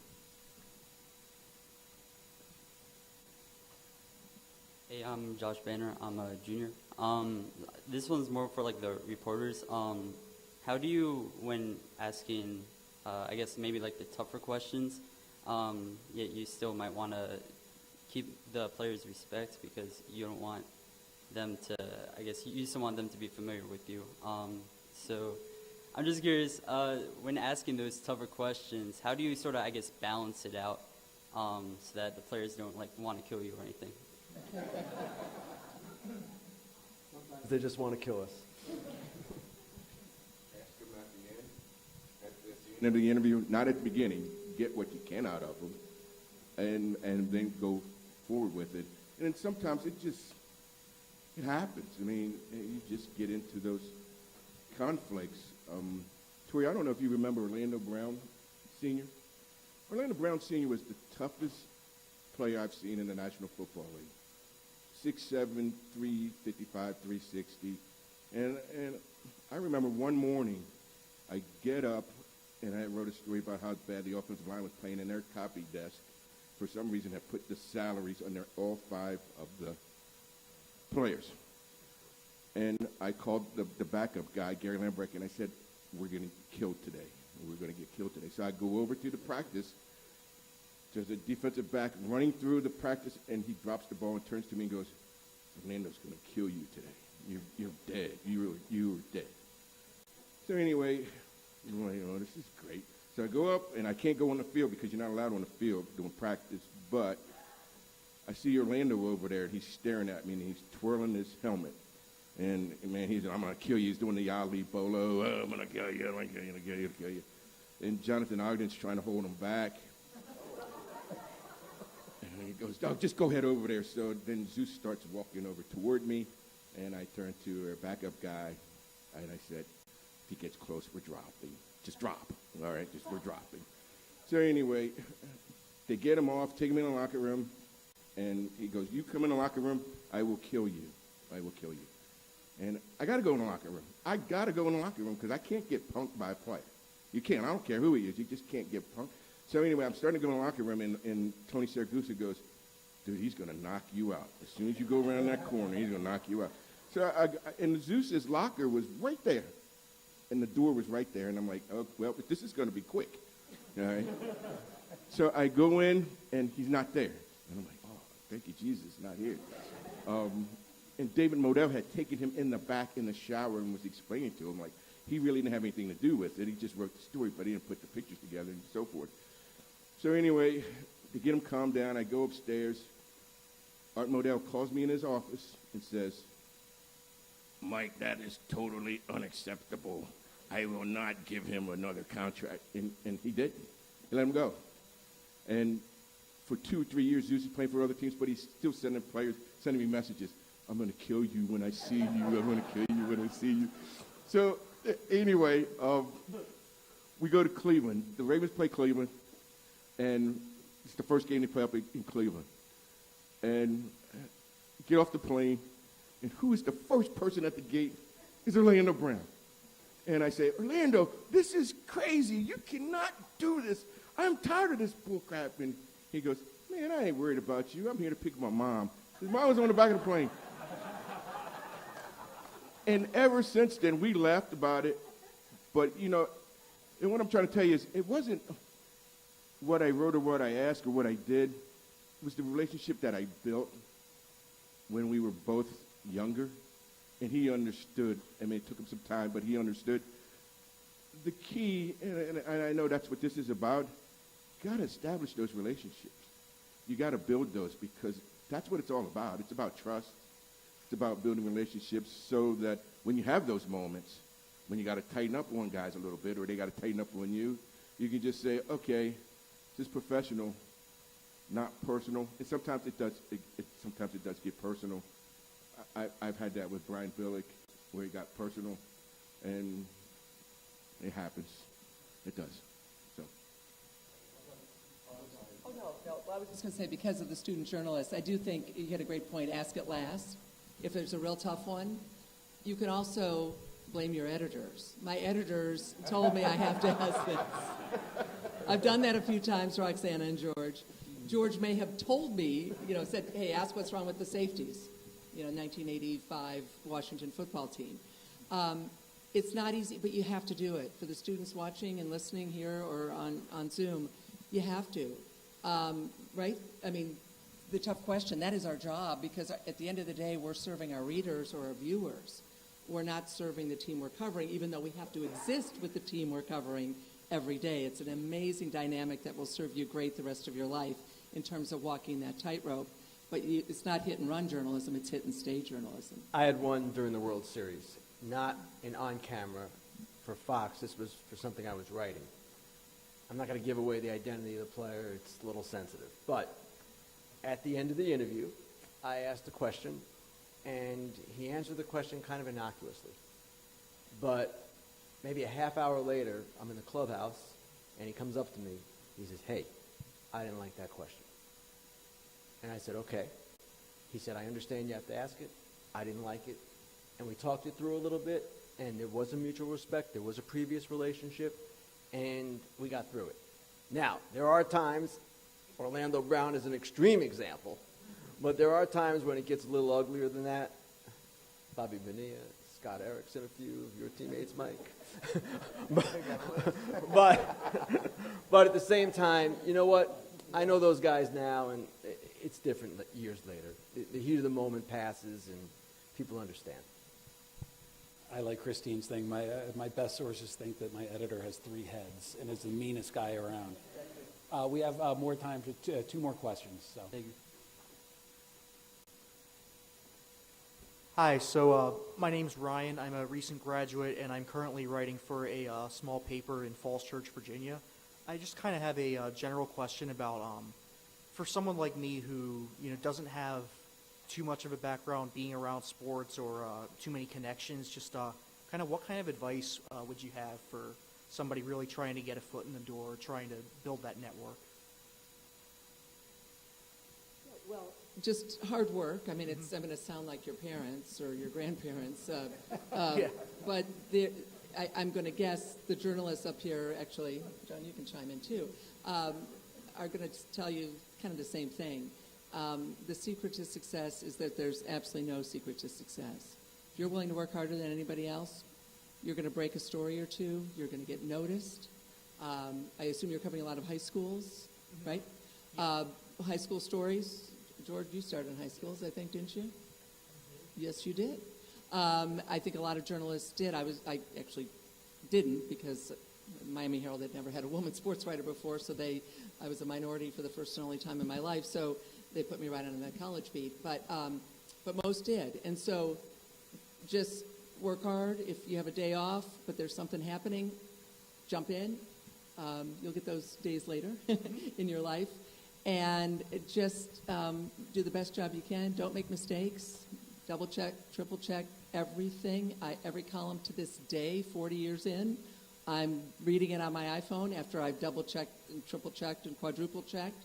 Hey, I'm Josh Banner. I'm a junior. This one's more for like the reporters. How do you, when asking, I guess maybe like the tougher questions, yet you still might want to keep the players' respect because you don't want them to, I guess you still want them to be familiar with you. So I'm just curious, when asking those tougher questions, how do you sort of, I guess, balance it out so that the players don't like want to kill you or anything? They just want to kill us. Ask them at the end. At the end of the interview, not at the beginning. Get what you can out of them, and then go forward with it. And then sometimes it happens. I mean, you just get into those conflicts. Tori, I don't know if you remember Orlando Brown Sr. Orlando Brown Sr. was the toughest player I've seen in the National Football League. 6'7", 355, 360. And I remember one morning, I get up, and I wrote a story about how bad the offensive line was playing, and their copy desk, for some reason, had put the salaries under all 5 of the players. And I called the backup guy, Gary Lambrecht, and I said, we're going to kill today. We're going to get killed today. So I go over to the practice. There's a defensive back running through the practice, and he drops the ball and turns to me and goes, Orlando's going to kill you today. You're dead. You're dead. So anyway, this is great. So I go up, and I can't go on the field because you're not allowed on the field doing practice, but I see Orlando over there, and he's staring at me, and he's twirling his helmet. And, man, I'm going to kill you. He's doing the Ali Bolo. Oh, I'm going to kill you. I'm going to kill you. I'm going to kill you. And Jonathan Ogden's trying to hold him back. And he goes, oh, just go ahead over there. So then Zeus starts walking over toward me, and I turn to our backup guy, and I said, if he gets close, we're dropping. Just drop. All right, we're dropping. So anyway, they get him off, take him in the locker room, and he goes, you come in the locker room, I will kill you. I will kill you. And I got to go in the locker room. I got to go in the locker room because I can't get punked by a player. You can't. I don't care who he is. You just can't get punked. So anyway, I'm starting to go in the locker room, and Tony Siragusa goes, dude, he's going to knock you out. As soon as you go around that corner, he's going to knock you out. So and Zeus's locker was right there, and the door was right there. And I'm like, oh, well, this is going to be quick. All right? So I go in, and he's not there. And I'm like, oh, thank you, Jesus, not here. And David Modell had taken him in the back in the shower and was explaining to him, like, he really didn't have anything to do with it. He just wrote the story, but he didn't put the pictures together and so forth. So anyway, to get him calmed down, I go upstairs. Art Modell calls me in his office and says, Mike, that is totally unacceptable. I will not give him another contract. And he didn't. He let him go. And for 2 or 3 years, Zeus is playing for other teams, but he's still sending me messages. I'm going to kill you when I see you. I'm going to kill you when I see you. So anyway, we go to Cleveland. The Ravens play Cleveland, and it's the first game they play up in Cleveland. And get off the plane, and who is the first person at the gate? Is Orlando Brown. And I say, Orlando, this is crazy. You cannot do this. I'm tired of this bullcrap. And he goes, man, I ain't worried about you. I'm here to pick up my mom. His mom was on the back of the plane. And ever since then, we laughed about it. But, and what I'm trying to tell you is it wasn't what I wrote or what I asked or what I did. It was the relationship that I built when we were both younger. And he understood. I mean, it took him some time, but he understood. The key, and I know that's what this is about, you got to establish those relationships. You got to build those because that's what it's all about. It's about trust. It's about building relationships so that when you have those moments, when you got to tighten up on guys a little bit or they got to tighten up on you, you can just say, okay, this is professional, not personal. And sometimes it does. Sometimes it does get personal. I've had that with Brian Billick where it got personal, and it happens. It does. So. Oh, no. I was just going to say, because of the student journalist, I do think you had a great point. Ask it last. If there's a real tough one, you can also blame your editors. My editors told me I have to ask this. I've done that a few times, Roxana and George. George may have told me, said, hey, ask what's wrong with the safeties. 1985 Washington football team. It's not easy, but you have to do it. For the students watching and listening here or on Zoom, you have to, right? I mean, the tough question, that is our job, because at the end of the day, we're serving our readers or our viewers. We're not serving the team we're covering, even though we have to exist with the team we're covering every day. It's an amazing dynamic that will serve you great the rest of your life in terms of walking that tightrope. But it's not hit-and-run journalism, it's hit-and-stay journalism. I had one during the World Series, not an on-camera for Fox. This was for something I was writing. I'm not going to give away the identity of the player. It's a little sensitive. But at the end of the interview, I asked a question, and he answered the question kind of innocuously. But maybe a half hour later, I'm in the clubhouse, and he comes up to me. He says, hey, I didn't like that question. And I said, okay. He said, I understand you have to ask it. I didn't like it. And we talked it through a little bit, and there was a mutual respect. There was a previous relationship, and we got through it. Now, there are times, Orlando Brown is an extreme example, but there are times when it gets a little uglier than that. Bobby Bonilla, Scott Erickson, a few of your teammates, Mike. but at the same time, you know what? I know those guys now, and it's different years later. The heat of the moment passes, and people understand. I like Christine's thing. My best sources think that my editor has 3 heads and is the meanest guy around. We have more time for 2 more questions. So. Thank you. Hi, so my name's Ryan. I'm a recent graduate, and I'm currently writing for a small paper in Falls Church, Virginia. I just kind of have a general question about, for someone like me who doesn't have too much of a background being around sports or too many connections, just kind of what kind of advice would you have for somebody really trying to get a foot in the door, trying to build that network? Well, just hard work. I mean, I'm going to sound like your parents or your grandparents, Yeah. but I'm going to guess the journalists up here, actually, John, you can chime in too, are going to tell you kind of the same thing. The secret to success is that there's absolutely no secret to success. If you're willing to work harder than anybody else, you're going to break a story or two. You're going to get noticed. I assume you're covering a lot of high schools, right? High school stories. George, you started in high schools, I think, didn't you? Yes, you did. I think a lot of journalists did. I actually didn't, because Miami Herald had never had a woman sports writer before, so I was a minority for the first and only time in my life, so they put me right on the college beat. But most did. And so just work hard. If you have a day off, but there's something happening, jump in. You'll get those days later in your life. And just do the best job you can. Don't make mistakes. Double check, triple check everything. Every column to this day, 40 years in, I'm reading it on my iPhone after I've double checked and triple checked and quadruple checked.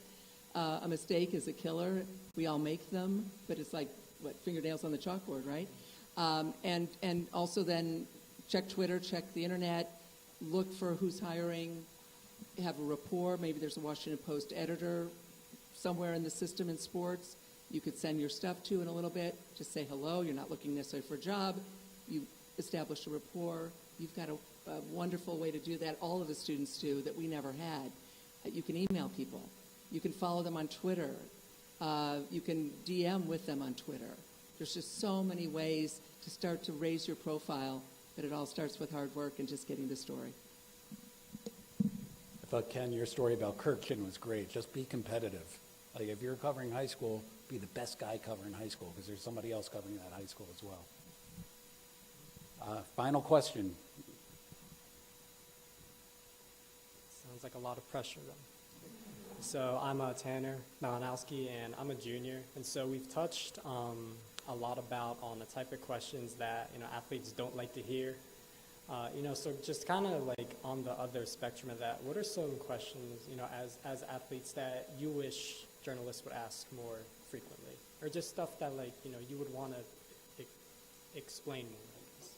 A mistake is a killer. We all make them, but it's like, fingernails on the chalkboard, right? And also then check Twitter, check the internet, look for who's hiring, have a rapport. Maybe there's a Washington Post editor somewhere in the system in sports you could send your stuff to in a little bit. Just say hello. You're not looking necessarily for a job. You establish a rapport. You've got a wonderful way to do that. All of the students do that we never had. You can email people. You can follow them on Twitter. You can DM with them on Twitter. There's just so many ways to start to raise your profile, but it all starts with hard work and just getting the story. I thought, Ken, your story about Kirkton was great. Just be competitive. Like, if you're covering high school, be the best guy covering high school, because there's somebody else covering that high school as well. Final question. Sounds like a lot of pressure, though. So I'm Tanner Malinowski, and I'm a junior. And so we've touched a lot about on the type of questions that athletes don't like to hear. So just kind of like on the other spectrum of that, what are some questions, as athletes that you wish journalists would ask more frequently, or just stuff that you would want to explain more, I guess?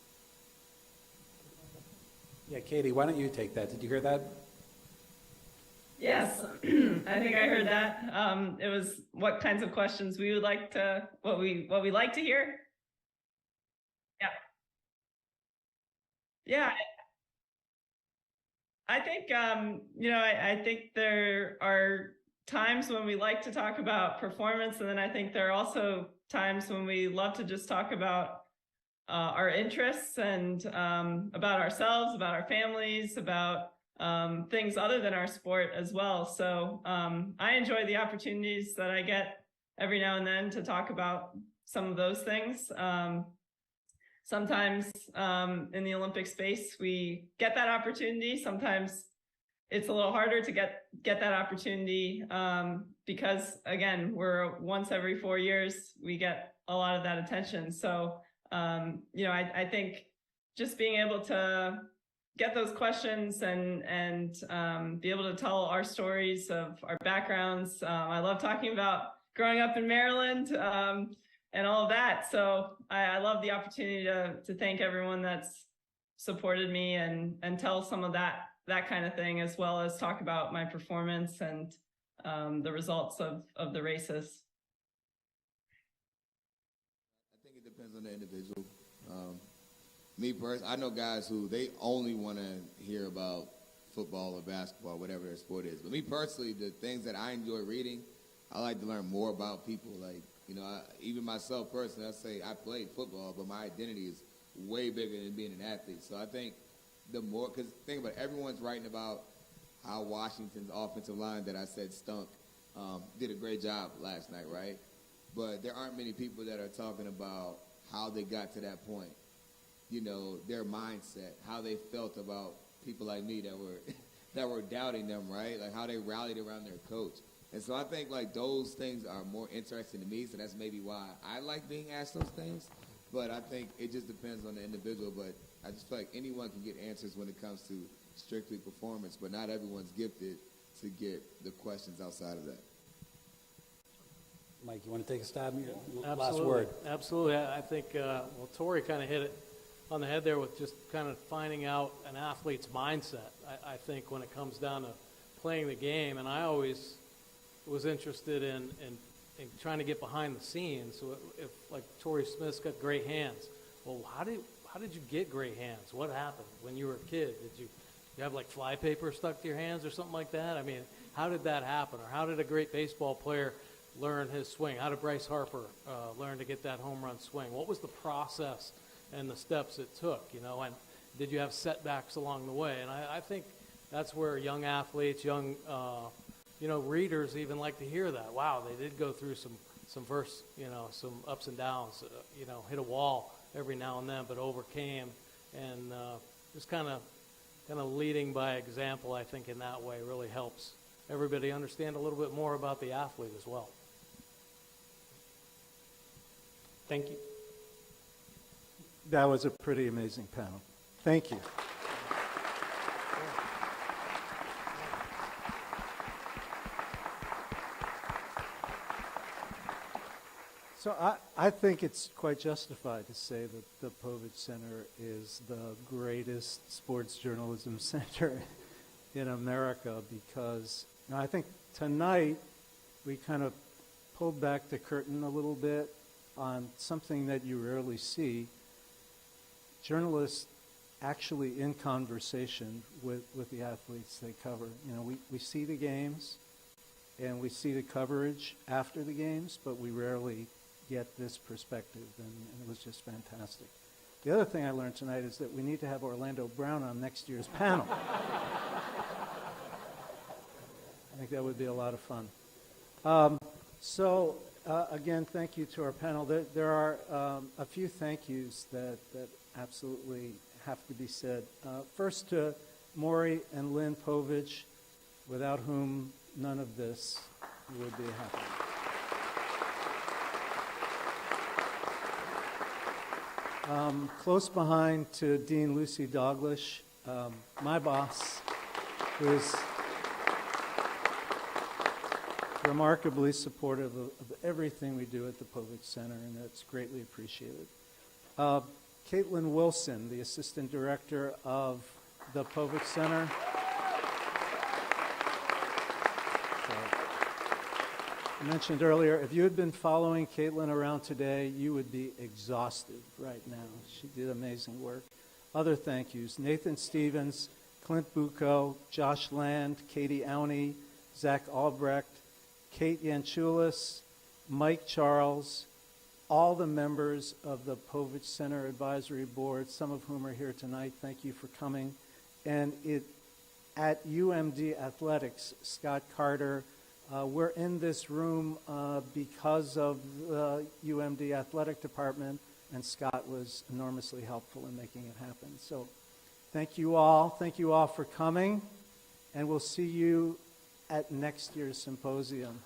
Yeah, Katie, why don't you take that? Did you hear that? Yes, I think I heard that. It was what kinds of questions we would like to, what we like to hear. Yeah. Yeah. I think, I think there are times when we like to talk about performance, and then I think there are also times when we love to just talk about our interests and about ourselves, about our families, about things other than our sport as well. So I enjoy the opportunities that I get every now and then to talk about some of those things. Sometimes in the Olympic space, we get that opportunity. Sometimes it's a little harder to get that opportunity because, again, we're once every 4 years, we get a lot of that attention. So, I think just being able to get those questions and be able to tell our stories of our backgrounds. I love talking about growing up in Maryland and all of that. So I love the opportunity to thank everyone that's supported me and tell some of that kind of thing, as well as talk about my performance and the results of the races. I think it depends on the individual. Me personally, I know guys who they only want to hear about football or basketball, whatever their sport is. But me personally, the things that I enjoy reading, I like to learn more about people. Like, even myself personally, I say I played football, but my identity is way bigger than being an athlete. So I think the more, because think about it, everyone's writing about how Washington's offensive line that I said stunk did a great job last night, right? But there aren't many people that are talking about how they got to that point. Their mindset, how they felt about people like me that were doubting them, right? Like how they rallied around their coach. And so I think like those things are more interesting to me. So that's maybe why I like being asked those things. But I think it just depends on the individual. But I just feel like anyone can get answers when it comes to strictly performance, but not everyone's gifted to get the questions outside of that. Mike, you want to take a stab? Absolutely. Last word. Absolutely. I think, Tori kind of hit it on the head there with just kind of finding out an athlete's mindset. I think when it comes down to playing the game, and I always was interested in trying to get behind the scenes. So if like Torrey Smith's got great hands, well, how did you get great hands? What happened when you were a kid? Did you have like fly paper stuck to your hands or something like that? I mean, how did that happen? Or how did a great baseball player learn his swing? How did Bryce Harper learn to get that home run swing? What was the process and the steps it took, and did you have setbacks along the way? And I think that's where young athletes, young, readers even like to hear that. Wow, they did go through some some ups and downs, hit a wall every now and then, but overcame, and just kind of leading by example, I think in that way really helps everybody understand a little bit more about the athlete as well. Thank you. That was a pretty amazing panel. Thank you. So I think it's quite justified to say that the Povich Center is the greatest sports journalism center in America because I think tonight we kind of pulled back the curtain a little bit on something that you rarely see. Journalists actually in conversation with the athletes they cover. We see the games and we see the coverage after the games, but we rarely get this perspective, and it was just fantastic. The other thing I learned tonight is that we need to have Orlando Brown on next year's panel. I think that would be a lot of fun. Again, thank you to our panel. There are a few thank yous that absolutely have to be said. First to Maury and Lynn Povich, without whom none of this would be happening. Close behind to Dean Lucy Douglas, my boss, who is remarkably supportive of everything we do at the Povich Center, and that's greatly appreciated. Caitlin Wilson, the Assistant Director of the Povich Center. I mentioned earlier, if you had been following Caitlin around today, you would be exhausted right now. She did amazing work. Other thank yous, Nathan Stevens, Clint Bucco, Josh Land, Katie Auney, Zach Albrecht, Kate Yanchulis, Mike Charles, all the members of the Povich Center Advisory Board, some of whom are here tonight. Thank you for coming. And at UMD Athletics, Scott Carter, we're in this room because of the UMD Athletic Department, and Scott was enormously helpful in making it happen. So thank you all. Thank you all for coming, and we'll see you at next year's symposium.